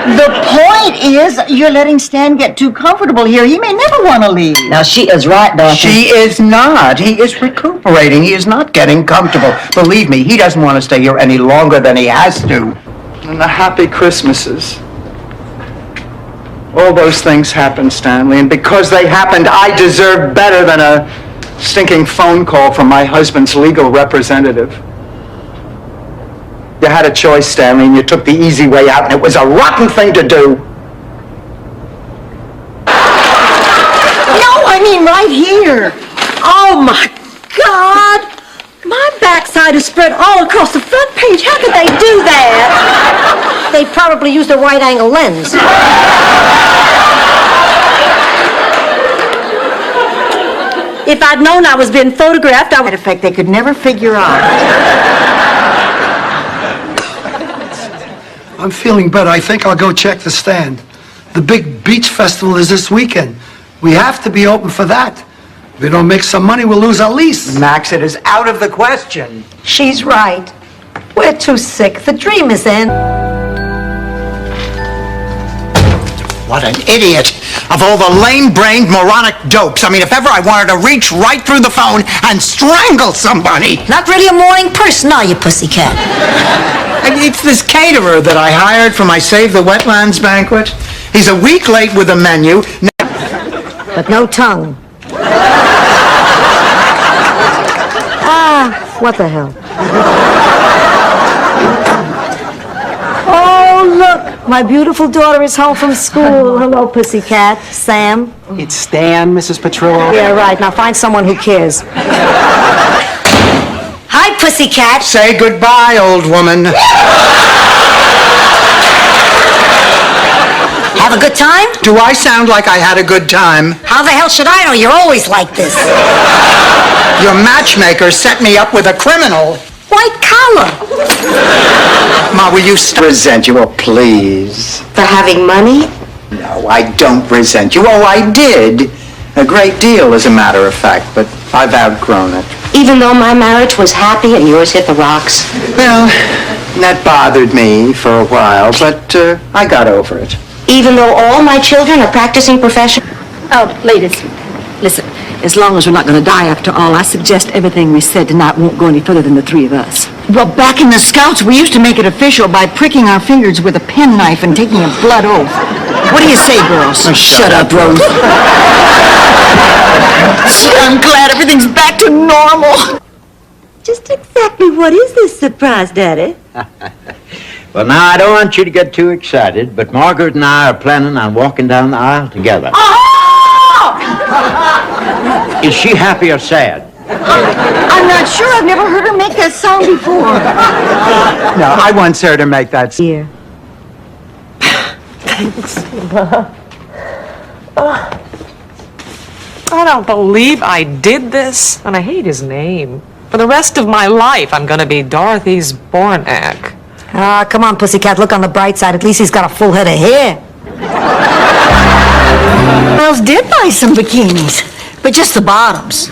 G: The point is, you're letting Stan get too comfortable here. He may never want to leave.
A: Now, she is right, Dorothy.
E: She is not. He is recuperating. He is not getting comfortable. Believe me, he doesn't want to stay here any longer than he has to. And the happy Christmases. All those things happened, Stanley, and because they happened, I deserve better than a stinking phone call from my husband's legal representative. You had a choice, Stanley, and you took the easy way out, and it was a rotten thing to do.
G: No, I mean right here.
D: Oh, my God! My backside is spread all across the front page. How could they do that?
H: They probably used a wide-angle lens.
D: If I'd known I was being photographed, I would...
G: In effect, they could never figure out.
S: I'm feeling better. I think I'll go check the stand. The big beach festival is this weekend. We have to be open for that. If we don't make some money, we'll lose our lease.
E: Max, it is out of the question.
H: She's right. We're too sick. The dream is in.
E: What an idiot. Of all the lame-brained, moronic dopes. I mean, if ever I wanted to reach right through the phone and strangle somebody.
H: Not really a morning person, are you, pussycat?
E: It's this caterer that I hired for my Save the Wetlands banquet. He's a week late with the menu.
H: But no tongue. What the hell? Oh, look, my beautiful daughter is home from school. Hello, pussycat. Sam?
K: It's Stan, Mrs. Petrillo.
H: Yeah, right. Now find someone who cares. Hi, pussycat.
E: Say goodbye, old woman.
H: Have a good time?
E: Do I sound like I had a good time?
H: How the hell should I know? You're always like this.
E: Your matchmaker set me up with a criminal.
H: White collar.
E: Ma, will you resent you? Oh, please.
H: For having money?
E: No, I don't resent you. Oh, I did. A great deal, as a matter of fact, but I've outgrown it.
H: Even though my marriage was happy and yours hit the rocks?
E: Well, that bothered me for a while, but I got over it.
H: Even though all my children are practicing professionals?
A: Oh, ladies, listen. As long as we're not going to die after all, I suggest everything we said tonight won't go any further than the three of us.
G: Well, back in the Scouts, we used to make it official by pricking our fingers with a penknife and taking a blood oath. What do you say, girls?
E: Oh, shut up, Rose.
G: I'm glad everything's back to normal.
A: Just exactly what is this surprise, Daddy?
Q: Well, now, I don't want you to get too excited, but Margaret and I are planning on walking down the aisle together. Is she happy or sad?
G: I'm not sure. I've never heard her make that sound before.
E: No, I once heard her make that.
A: Here.
G: Thanks.
T: I don't believe I did this, and I hate his name. For the rest of my life, I'm gonna be Dorothy Zbornak.
H: Ah, come on, pussycat, look on the bright side. At least he's got a full head of hair.
G: Miles did buy some bikinis, but just the bottoms.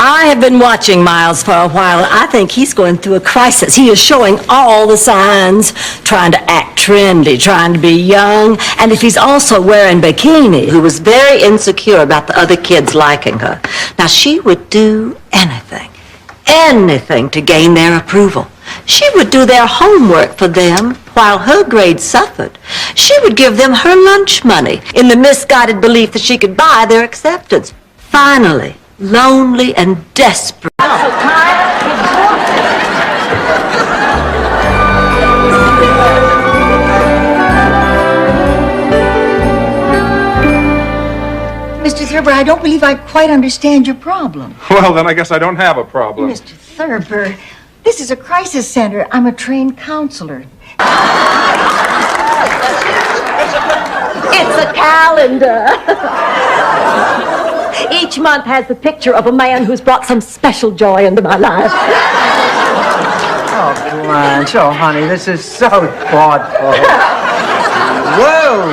D: I have been watching Miles for a while, and I think he's going through a crisis. He is showing all the signs, trying to act trendy, trying to be young, and if he's also wearing bikinis.
A: Who was very insecure about the other kids liking her.
D: Now, she would do anything to gain their approval. She would do their homework for them while her grades suffered. She would give them her lunch money in the misguided belief that she could buy their acceptance. Finally, lonely and desperate.
G: Mr. Thurber, I don't believe I quite understand your problem.
F: Well, then I guess I don't have a problem.
G: Mr. Thurber, this is a crisis center. I'm a trained counselor.
A: It's a calendar. Each month has the picture of a man who's brought some special joy into my life.
E: Oh, Blanche, oh, honey, this is so thoughtful. Whoa!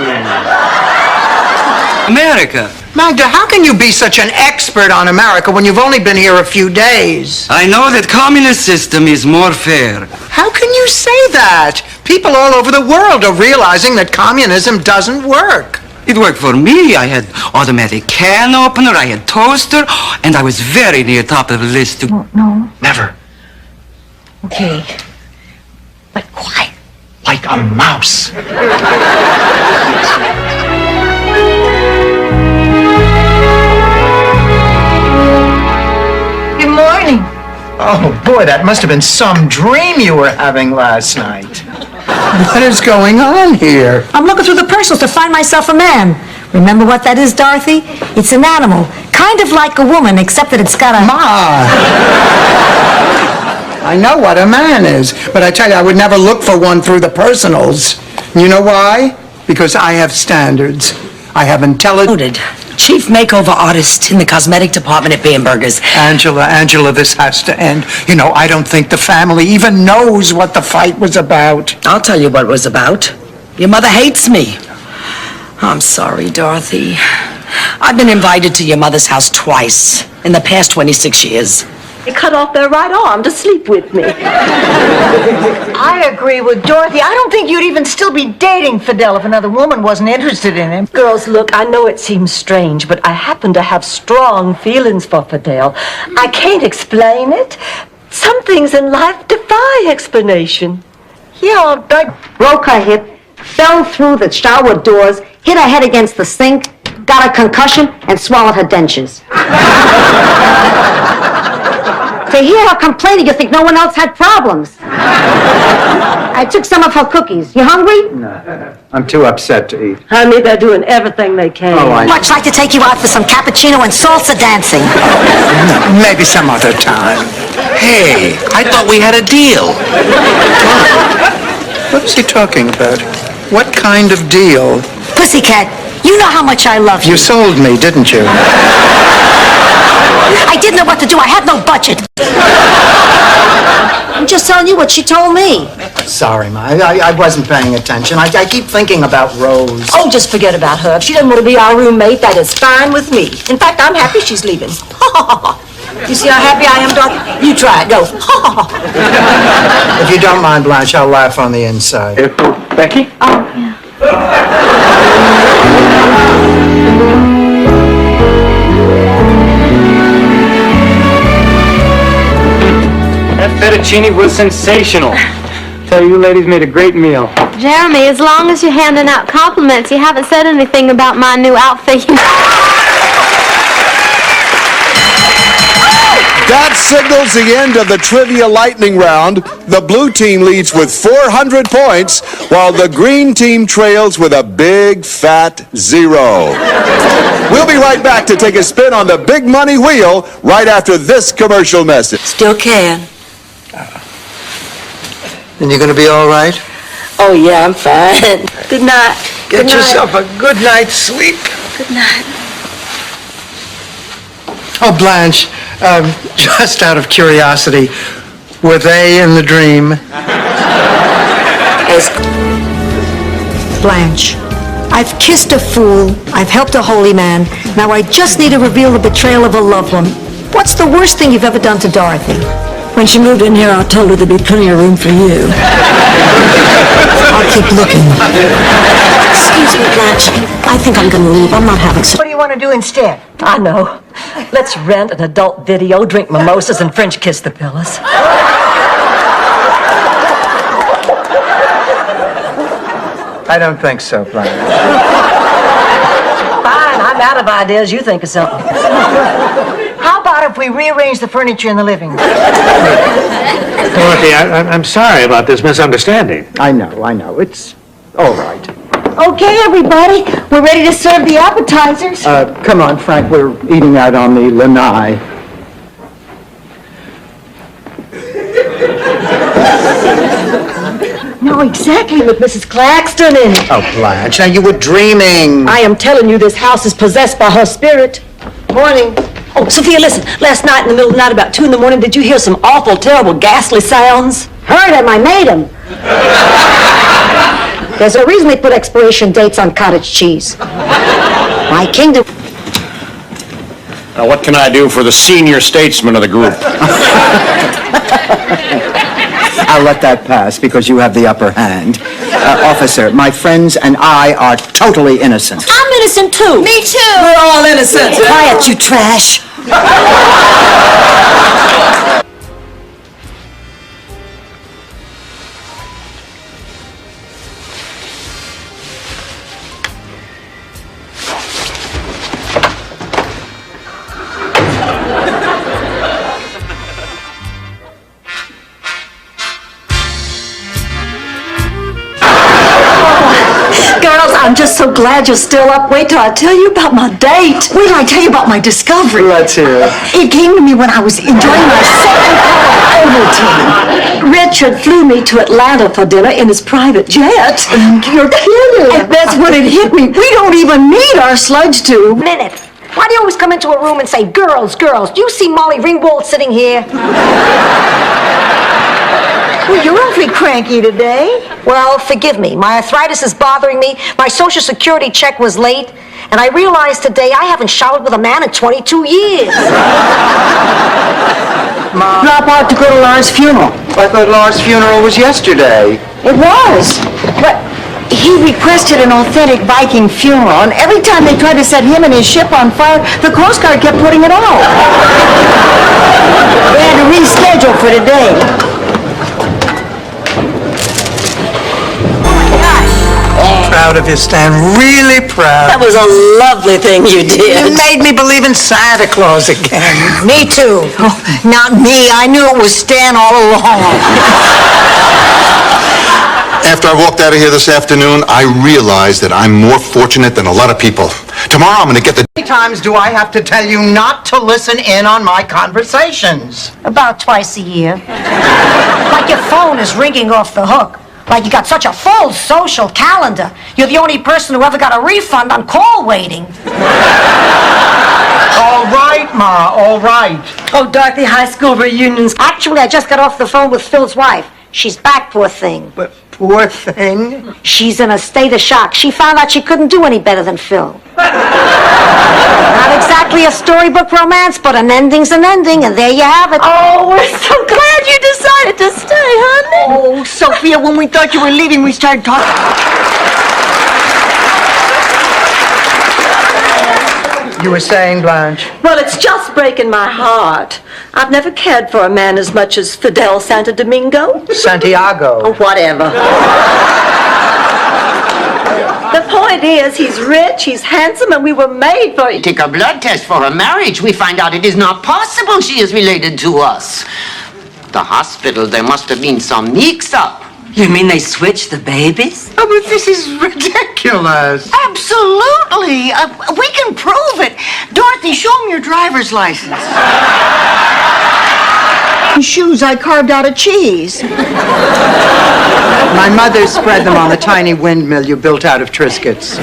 U: America.
E: Magda, how can you be such an expert on America when you've only been here a few days?
U: I know that communist system is more fair.
E: How can you say that? People all over the world are realizing that communism doesn't work.
U: It worked for me. I had automatic can opener, I had toaster, and I was very near top of the list to...
C: No.
E: Never.
H: Okay. But quiet.
E: Like a mouse.
C: Good morning.
E: Oh, boy, that must have been some dream you were having last night. What is going on here?
H: I'm looking through the personals to find myself a man. Remember what that is, Dorothy? It's an animal. Kind of like a woman, except that it's got a...
E: Ma! I know what a man is, but I tell you, I would never look for one through the personals. You know why? Because I have standards. I have intelligence.
D: Chief makeover artist in the cosmetic department at Bamberger's.
E: Angela, this has to end. You know, I don't think the family even knows what the fight was about.
D: I'll tell you what it was about. Your mother hates me. I'm sorry, Dorothy. I've been invited to your mother's house twice in the past 26 years.
A: They cut off their right arm to sleep with me.
C: I agree with Dorothy. I don't think you'd even still be dating Fidel if another woman wasn't interested in him.
A: Girls, look, I know it seems strange, but I happen to have strong feelings for Fidel. I can't explain it. Some things in life defy explanation.
H: Yeah, that broke her hip, fell through the shower doors, hit her head against the sink, got a concussion, and swallowed her dentures. To hear her complaining, you think no one else had problems. I took some of her cookies. You hungry?
E: No, I'm too upset to eat.
A: Honey, they're doing everything they can.
E: Oh,
H: Much like to take you out for some cappuccino and salsa dancing.
E: Maybe some other time.
L: Hey, I thought we had a deal.
E: What is he talking about? What kind of deal?
H: Pussycat, you know how much I love you.
E: You sold me, didn't you?
H: I didn't know what to do. I had no budget. I'm just telling you what she told me.
E: Sorry, Ma. I wasn't paying attention. I keep thinking about Rose.
A: Oh, just forget about her. If she doesn't want to be our roommate, that is fine with me. In fact, I'm happy she's leaving. You see how happy I am, Dorothy? You try it. Go.
E: If you don't mind, Blanche, I'll laugh on the inside.
I: Becky?
H: Oh, yeah.
I: That fettuccine was sensational. Tell you ladies made a great meal.
P: Jeremy, as long as you're handing out compliments, you haven't said anything about my new outfit.
V: That signals the end of the trivia lightning round. The blue team leads with 400 points, while the green team trails with a big fat 0. We'll be right back to take a spin on the big money wheel right after this commercial message.
D: Still can.
E: And you're going to be all right?
A: Oh, yeah, I'm fine. Good night.
E: Get yourself a good night's sleep.
A: Good night.
E: Oh, Blanche, just out of curiosity, were they in the dream?
H: Blanche, I've kissed a fool. I've helped a holy man. Now I just need to reveal the betrayal of a loved one. What's the worst thing you've ever done to Dorothy?
A: When she moved in here, I told her there'd be plenty of room for you.
H: I'll keep looking. Excuse me, Blanche. I think I'm gonna leave. I'm not having so...
C: What do you want to do instead?
A: I know. Let's rent an adult video, drink mimosas, and French kiss the pillows.
E: I don't think so, Blanche.
A: Fine, I'm out of ideas. You think of something.
C: How about if we rearrange the furniture in the living room?
R: Dorothy, I'm sorry about this misunderstanding.
E: I know. It's all right.
C: Okay, everybody, we're ready to serve the appetizers.
E: Come on, Frank, we're eating out on the lanai.
C: No, exactly, with Mrs. Claxton in it.
E: Oh, Blanche, now you were dreaming.
A: I am telling you, this house is possessed by her spirit.
C: Morning.
A: Oh, Sophia, listen. Last night in the middle of the night, about 2 in the morning, did you hear some awful, terrible, ghastly sounds?
H: Heard him, I made him. There's a reason they put expiration dates on cottage cheese. My kingdom...
B: Now, what can I do for the senior statesman of the group?
E: I'll let that pass because you have the upper hand. Officer, my friends and I are totally innocent.
H: I'm innocent too.
D: Me too. We're all innocent.
H: Quiet, you trash.
A: Girls, I'm just so glad you're still up. Wait till I tell you about my date.
G: Wait till I tell you about my discovery.
E: Let's hear it.
G: It came to me when I was enjoying my second Ovaltine.
A: Richard flew me to Atlanta for dinner in his private jet.
G: You're kidding.
A: And that's when it hit me. We don't even need our sludge tube.
H: Minute. Why do you always come into a room and say, girls, girls? Do you see Molly Ringwald sitting here?
G: Well, you're awfully cranky today.
H: Well, forgive me. My arthritis is bothering me. My Social Security check was late. And I realized today I haven't showered with a man in 22 years.
E: Mom,
G: Drop out to go to Laura's funeral.
E: I thought Laura's funeral was yesterday.
G: It was. But he requested an authentic Viking funeral, and every time they tried to set him and his ship on fire, the Coast Guard kept putting it off. They had to reschedule for today.
E: Proud of you, Stan. Really proud.
D: That was a lovely thing you did.
E: You made me believe in Santa Claus again.
H: Me too.
G: Oh, not me. I knew it was Stan all along.
M: After I walked out of here this afternoon, I realized that I'm more fortunate than a lot of people. Tomorrow I'm going to get the...
E: How many times do I have to tell you not to listen in on my conversations?
H: About twice a year. Like your phone is ringing off the hook. Like you got such a full social calendar. You're the only person who ever got a refund on call waiting.
E: All right, Ma, all right.
A: Oh, Dorothy, high school reunions.
H: Actually, I just got off the phone with Phil's wife. She's back, poor thing.
E: But poor thing.
H: She's in a state of shock. She found out she couldn't do any better than Phil. Not exactly a storybook romance, but an ending's an ending, and there you have it.
A: Oh, we're so glad you decided to stay, honey.
G: Oh, Sophia, when we thought you were leaving, we started talking.
E: You were saying, Blanche?
A: Well, it's just breaking my heart. I've never cared for a man as much as Fidel Santo Domingo.
E: Santiago.
A: Or whatever. The point is, he's rich, he's handsome, and we were made for each other.
J: Take a blood test for her marriage. We find out it is not possible she is related to us. The hospital, there must have been some mix-up.
D: You mean they switched the babies?
E: Oh, but this is ridiculous.
G: Absolutely. We can prove it. Dorothy, show him your driver's license. Shoes I carved out of cheese.
E: My mother spread them on the tiny windmill you built out of Triscuits.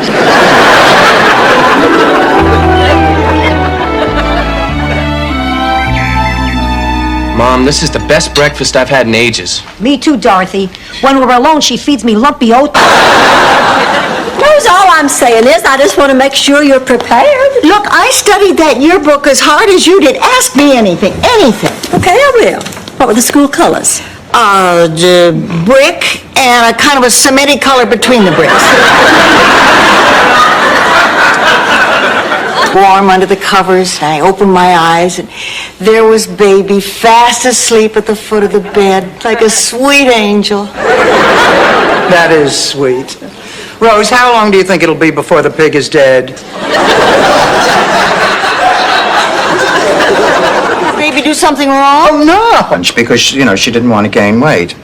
B: Mom, this is the best breakfast I've had in ages.
H: Me too, Dorothy. When we're alone, she feeds me lumpy oat.
A: Rose, all I'm saying is I just want to make sure you're prepared.
G: Look, I studied that yearbook as hard as you did. Ask me anything. Anything.
A: Okay, I will. What were the school colors?
G: The brick and a kind of a cementy color between the bricks. Warm under the covers, and I opened my eyes, and there was baby fast asleep at the foot of the bed, like a sweet angel.
E: That is sweet. Rose, how long do you think it'll be before the pig is dead?
G: Did baby do something wrong?
E: Oh, no. Because, she didn't want to gain weight.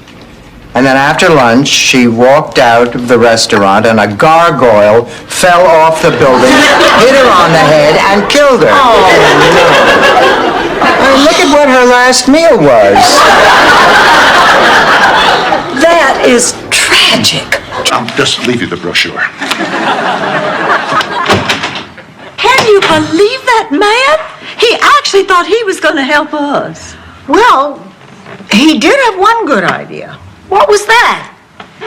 E: And then after lunch, she walked out of the restaurant and a gargoyle fell off the building, hit her on the head, and killed her. Oh, no. I mean, look at what her last meal was.
A: That is tragic.
M: I'll just leave you the brochure.
A: Can you believe that man? He actually thought he was going to help us.
G: Well, He did have one good idea.
H: What was that?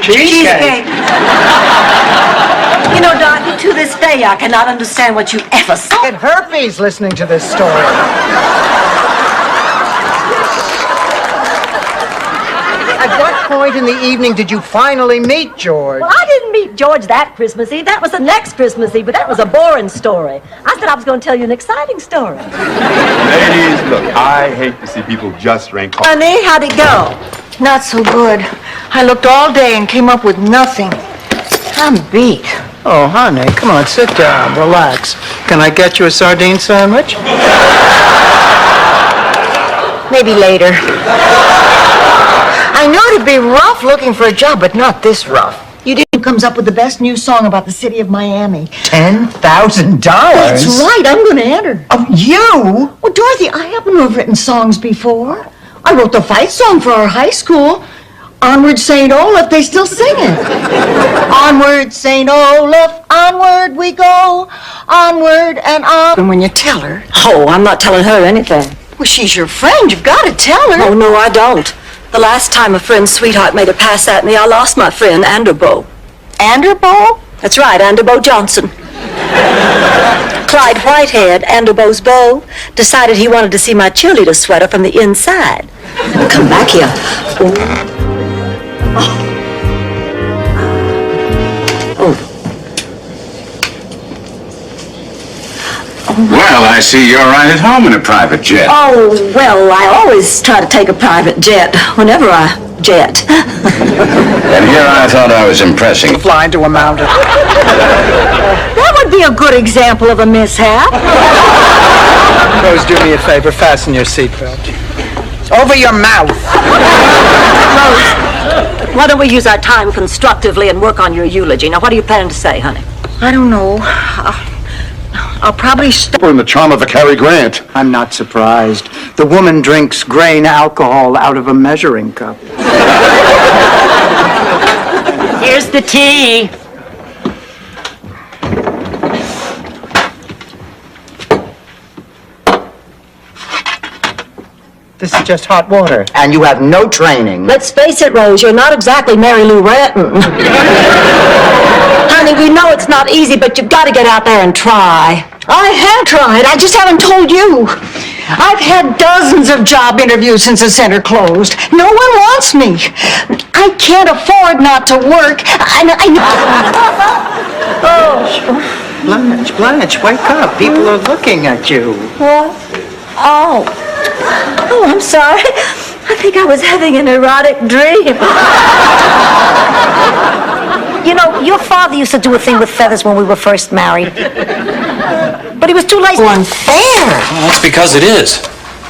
G: Cheesecake.
D: You know, Dorothy, to this day, I cannot understand what you ever saw.
E: Get herpes listening to this story. At what point in the evening did you finally meet George?
A: Well, I didn't meet George that Christmas Eve. That was the next Christmas Eve, but that was a boring story. I said I was going to tell you an exciting story.
N: Ladies, look, I hate to see people just drink coffee.
A: Honey, how'd it go?
G: Not so good. I looked all day and came up with nothing. I'm beat.
E: Oh, honey, come on, sit down, relax. Can I get you a sardine sandwich?
G: Maybe later. I know it'd be rough looking for a job, but not this rough. You didn't comes up with the best new song about the city of Miami.
E: $10,000?
G: That's right, I'm going to enter.
E: Oh, you?
G: Well, Dorothy, I happen to have written songs before. I wrote the fight song for our high school. Onward, St. Olaf, they still sing it. Onward, St. Olaf, onward we go, onward and on. And when you tell her...
A: Oh, I'm not telling her anything.
G: Well, she's your friend, you've got to tell her.
A: Oh, no, I don't. The last time a friend's sweetheart made a pass at me, I lost my friend, Anderbo.
G: Anderbo?
A: That's right, Anderbo Johnson. Clyde Whitehead, Anderbo's beau, decided he wanted to see my cheerleader sweater from the inside. Come back here.
L: Well, I see you're right at home in a private jet.
A: Oh, well, I always try to take a private jet whenever I jet.
L: And here I thought I was impressing.
E: Flying to a mountain.
G: That would be a good example of a mishap.
E: Rose, do me a favor, fasten your seatbelt. Over your mouth.
A: Rose, why don't we use our time constructively and work on your eulogy? Now, what are you planning to say, honey?
G: I don't know. I'll probably
M: We're in the charm of a Cary Grant.
E: I'm not surprised. The woman drinks grain alcohol out of a measuring cup.
D: Here's the tea.
E: This is just hot water. And you have no training.
A: Let's face it, Rose, you're not exactly Mary Lou Retton. Honey, we know it's not easy, but you've got to get out there and try.
G: I have tried. I just haven't told you. I've had dozens of job interviews since the center closed. No one wants me. I can't afford not to work.
E: Blanche, wake up. People are looking at you.
A: What? Oh, I'm sorry. I think I was having an erotic dream.
H: You know, your father used to do a thing with feathers when we were first married. But he was too lazy.
G: Unfair.
O: Well, that's because it is.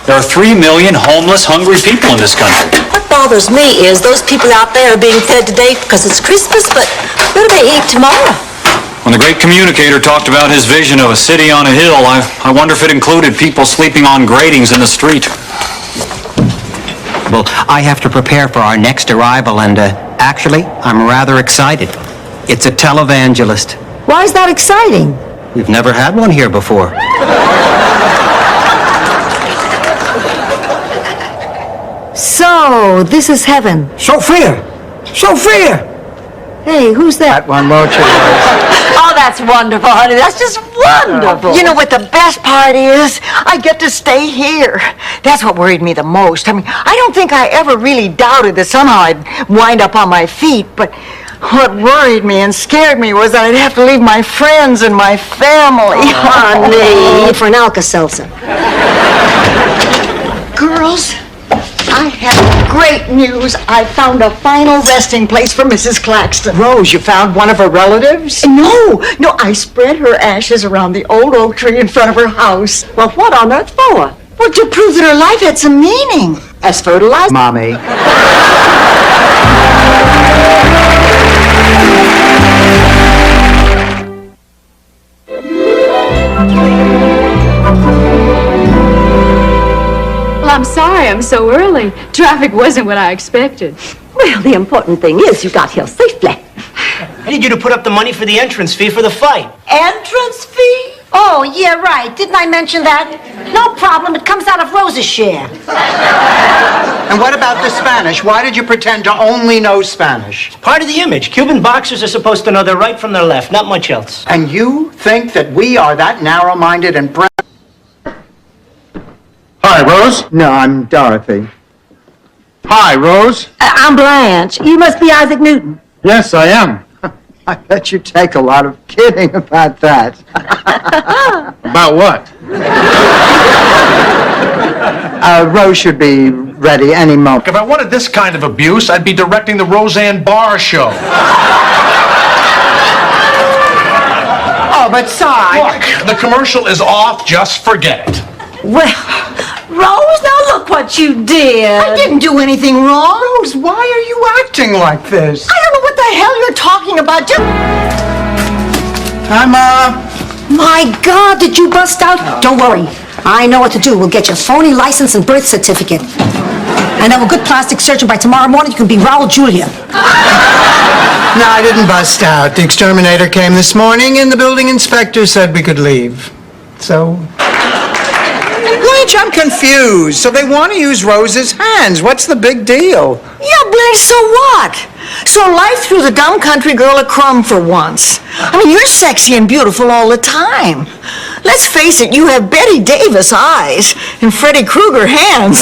O: There are 3 million homeless, hungry people in this country.
A: What bothers me is those people out there are being fed today because it's Christmas, but what do they eat tomorrow?
O: When the great communicator talked about his vision of a city on a hill, I wonder if it included people sleeping on gratings in the street.
W: Well, I have to prepare for our next arrival, and actually, I'm rather excited. It's a televangelist.
G: Why is that exciting?
W: We've never had one here before.
G: So, this is heaven.
E: Sophia! Sophia!
G: Hey, who's that?
E: That one, won't you?
A: Oh, that's wonderful, honey. That's just wonderful.
G: You know what the best part is? I get to stay here. That's what worried me the most. I mean, I don't think I ever really doubted that somehow I'd wind up on my feet, but what worried me and scared me was that I'd have to leave my friends and my family.
A: Honey. For an Alka-Seltzer.
G: Girls, I have great news. I found a final resting place for Mrs. Claxton.
E: Rose, you found one of her relatives?
G: No, I spread her ashes around the old oak tree in front of her house.
A: Well, what on earth for?
G: Well, to prove that her life had some meaning.
A: As fertilizer?
E: Mommy.
X: Well, I'm sorry I'm so early. Traffic wasn't what I expected.
A: Well, the important thing is you got here safely.
Y: I need you to put up the money for the entrance fee for the fight.
A: Entrance fee?
H: Oh, yeah, right. Didn't I mention that? No problem. It comes out of Rose's share.
E: And what about the Spanish? Why did you pretend to only know Spanish?
K: Part of the image. Cuban boxers are supposed to know their right from their left, not much else.
E: And you think that we are that narrow-minded and
M: Hi, Rose.
E: No, I'm Dorothy.
M: Hi, Rose.
A: I'm Blanche. You must be Isaac Newton.
M: Yes, I am.
E: I bet you take a lot of kidding about that.
M: About what?
E: Rose should be ready any moment.
R: If I wanted this kind of abuse, I'd be directing the Roseanne Barr show.
E: Oh, but Si...
R: Look, the commercial is off. Just forget it.
A: Well, Rose, now look what you did.
G: I didn't do anything wrong.
E: Rose, why are you acting like this?
G: I don't know what the hell you're talking about.
H: My God, did you bust out? Don't worry. I know what to do. We'll get your phony license and birth certificate. And then with good plastic surgeon by tomorrow morning, you can be Raul Julia.
E: No, I didn't bust out. The exterminator came this morning and the building inspector said we could leave. So... Blanche, I'm confused. So they want to use Rose's hands. What's the big deal?
G: Yeah, Blanche, so what? So life threw the dumb country girl a crumb for once. I mean, you're sexy and beautiful all the time. Let's face it, you have Betty Davis eyes and Freddy Krueger hands.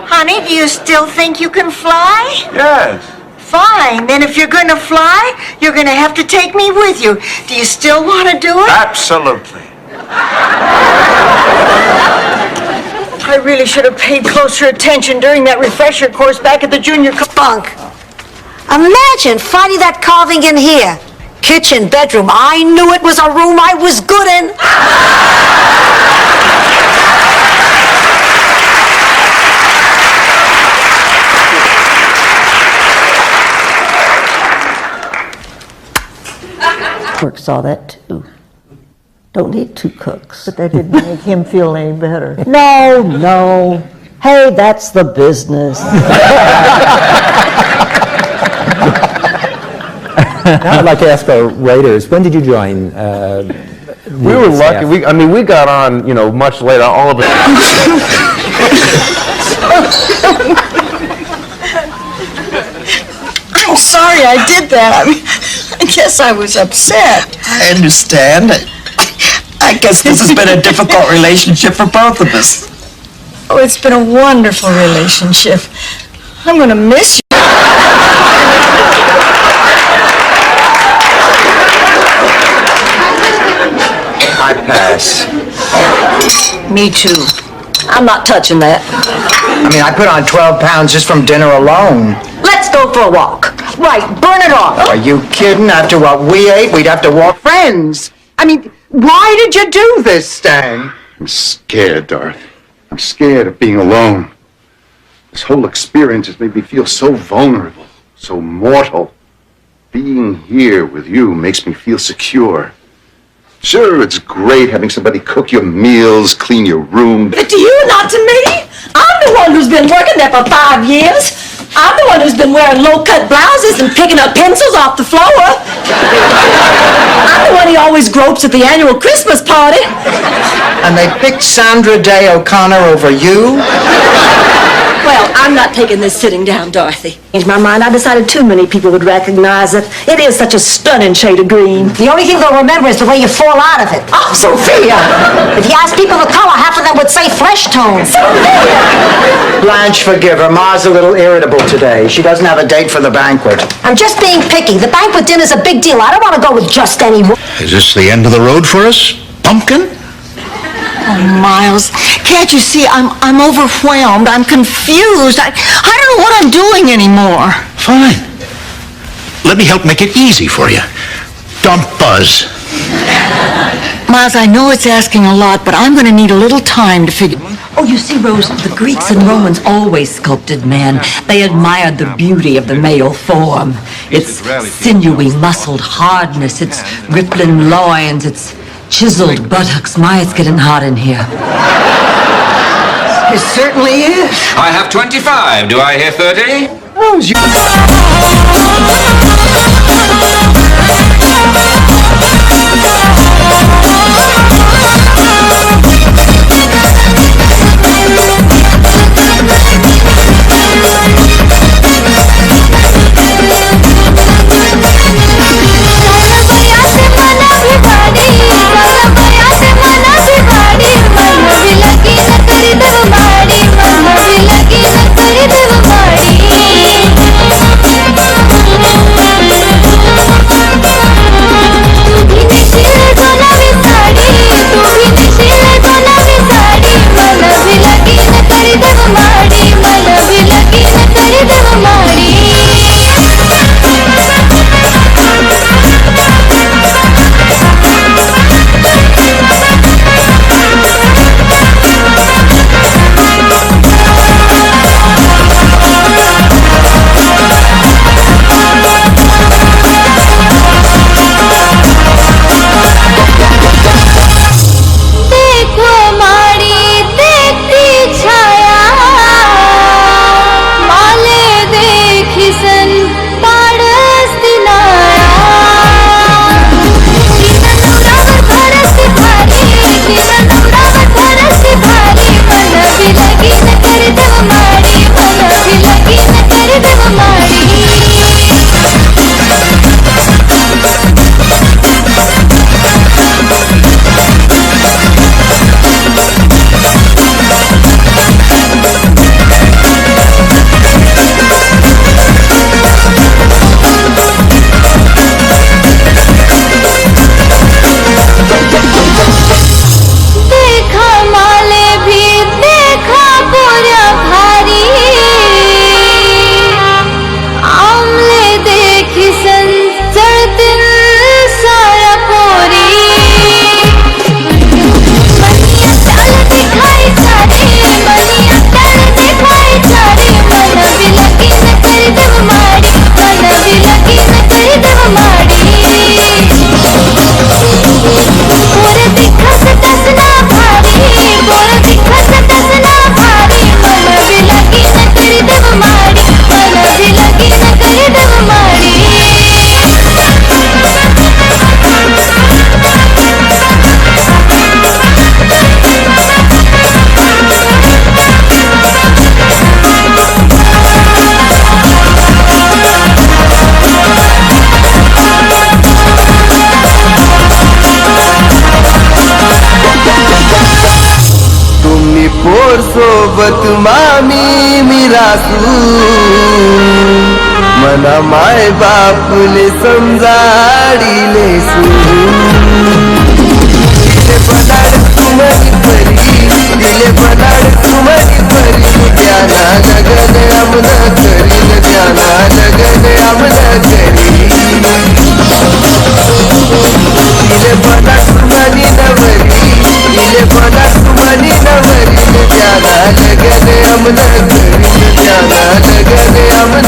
G: Honey, do you still think you can fly?
F: Yes.
G: Fine. Then if you're going to fly, you're going to have to take me with you. Do you still want to do it?
F: Absolutely.
G: I really should have paid closer attention during that refresher course back at the junior
H: Bunk. Imagine finding that carving in here. Kitchen, bedroom. I knew it was a room I was good in.
A: Clerk saw that too. Don't need two cooks.
G: But that didn't make him feel any better.
A: No. Hey, that's the business.
Q: Now I'd like to ask our writers, when did you join?
N: We were lucky. We got on, much later. All of it.
G: I'm sorry I did that. I guess I was upset.
U: I understand. I guess this has been a difficult relationship for both of us.
G: Oh, it's been a wonderful relationship. I'm going to miss you.
L: I pass.
A: Me too. I'm not touching that.
E: I mean, I put on 12 pounds just from dinner alone.
A: Let's go for a walk. Right, burn it off.
E: Are you kidding? After what we ate, we'd have to walk friends. I mean, why did you do this, Stan?
M: I'm scared, Dorothy. I'm scared of being alone. This whole experience has made me feel so vulnerable, so mortal. Being here with you makes me feel secure. Sure, it's great having somebody cook your meals, clean your room.
A: But to you, not to me. I'm the one who's been working there for 5 years. I'm the one who's been wearing low-cut blouses and picking up pencils off the floor. I'm the one he always gropes at the annual Christmas party.
E: And they picked Sandra Day O'Connor over you?
A: Well, I'm not taking this sitting down, Dorothy. Changed my mind. I decided too many people would recognize it. It is such a stunning shade of green.
H: The only thing they'll remember is the way you fall out of it.
A: Oh, Sophia!
H: If you ask people the color, half of them would say flesh tone.
E: Blanche, forgive her. Ma's a little irritable today. She doesn't have a date for the banquet.
H: I'm just being picky. The banquet dinner's a big deal. I don't want to go with just anyone.
L: Is this the end of the road for us, Pumpkin?
G: Oh, Miles, can't you see I'm overwhelmed? I'm confused. I don't know what I'm doing anymore.
L: Fine. Let me help make it easy for you. Don't buzz.
G: Miles, I know it's asking a lot, but I'm going to need a little time to figure...
D: Oh, you see, Rose, the Greeks and Romans always sculpted men. They admired the beauty of the male form. Its sinewy, muscled hardness, its rippling loins, its chiseled buttocks. My, it's getting hot in here.
G: It certainly is.
B: I have 25. Do I hear 30?
E: Oh, you...
I: मामी मिरासू मना my बापुले समजाडिले सू दिले बनाड तुमरी परी दिले बनाड तुमरी परी त्याना लगन अमन करीन त्याना लगन अमन करी दिले बनाड तुमरी नवरी दिले बनाड तुमरी नवरी त्याना लगन अमन करीन त्याना लगन अमन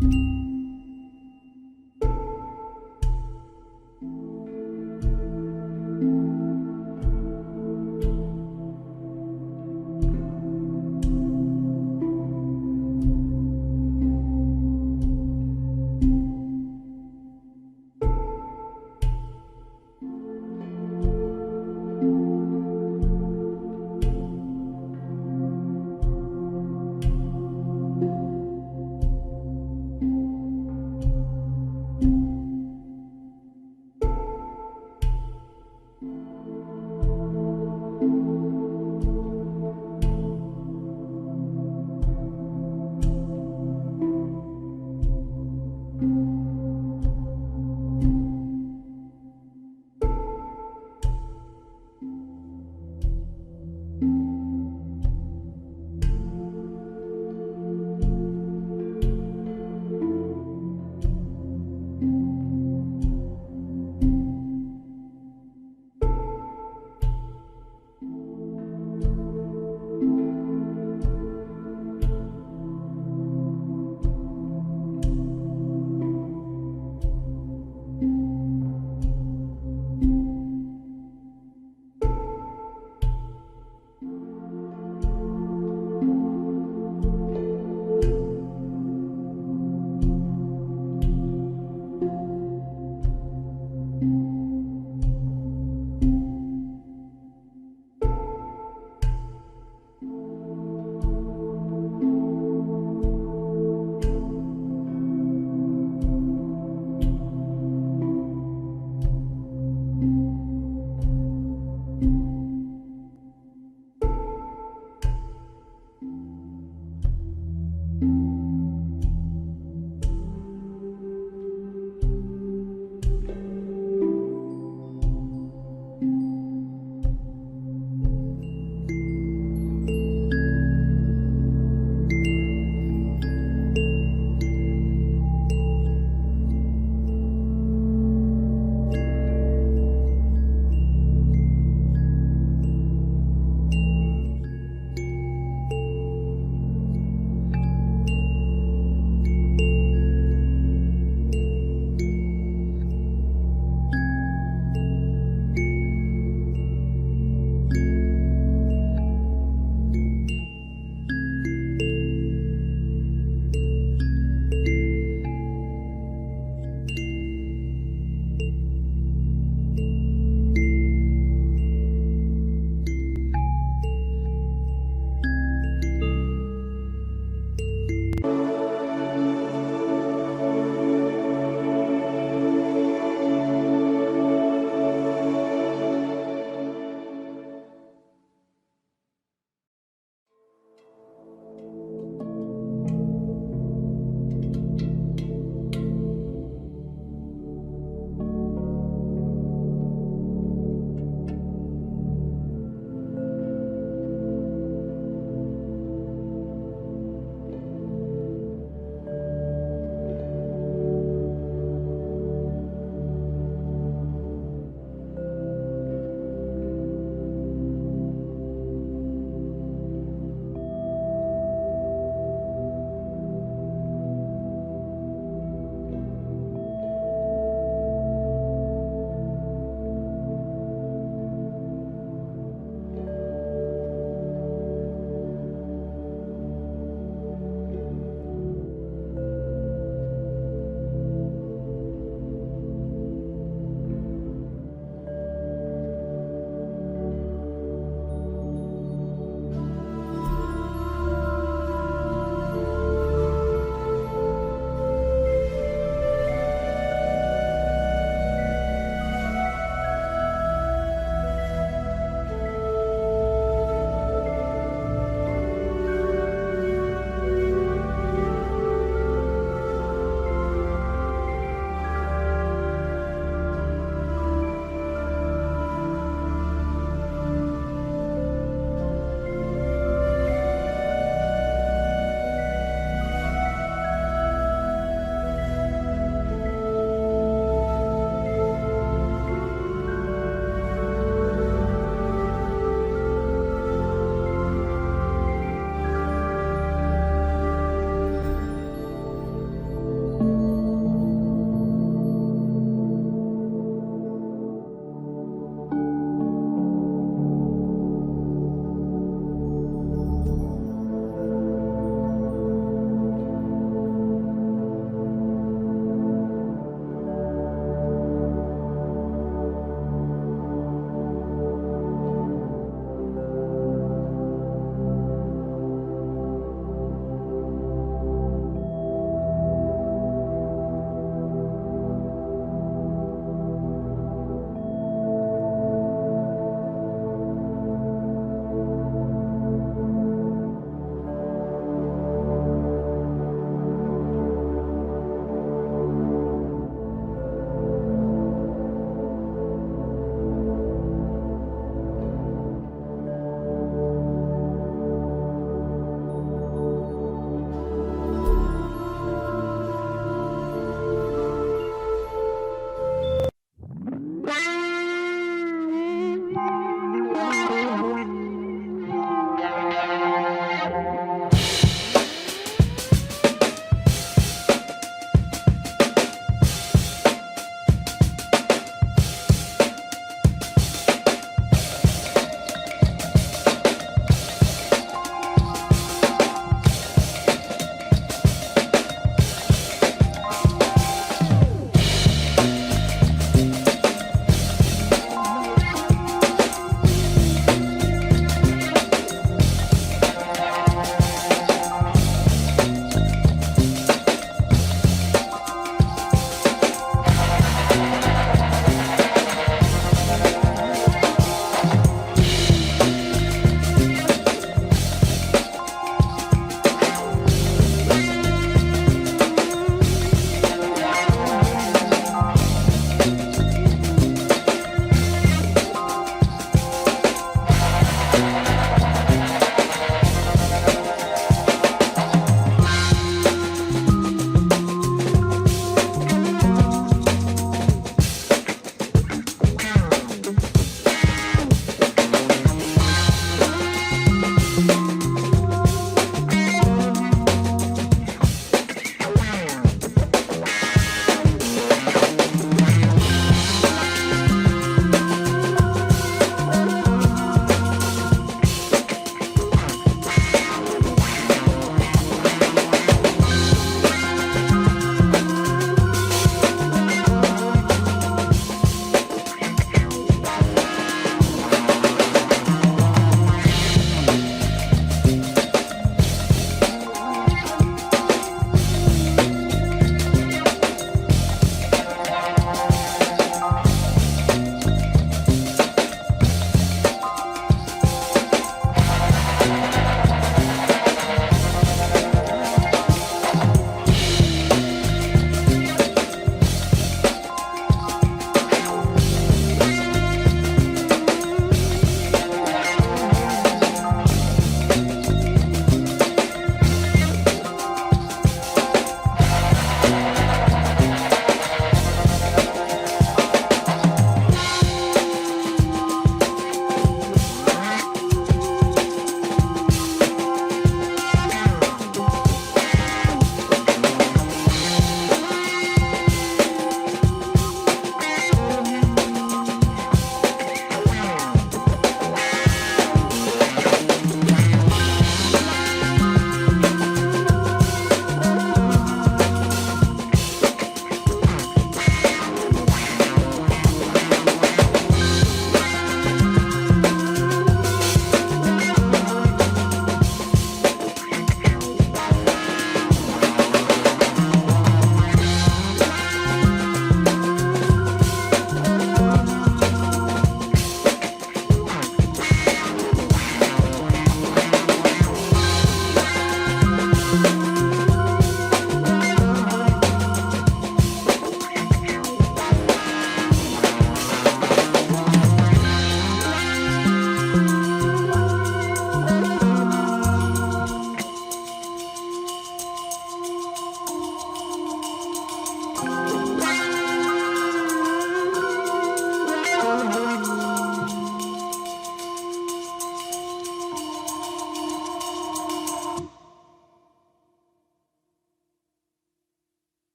P: you.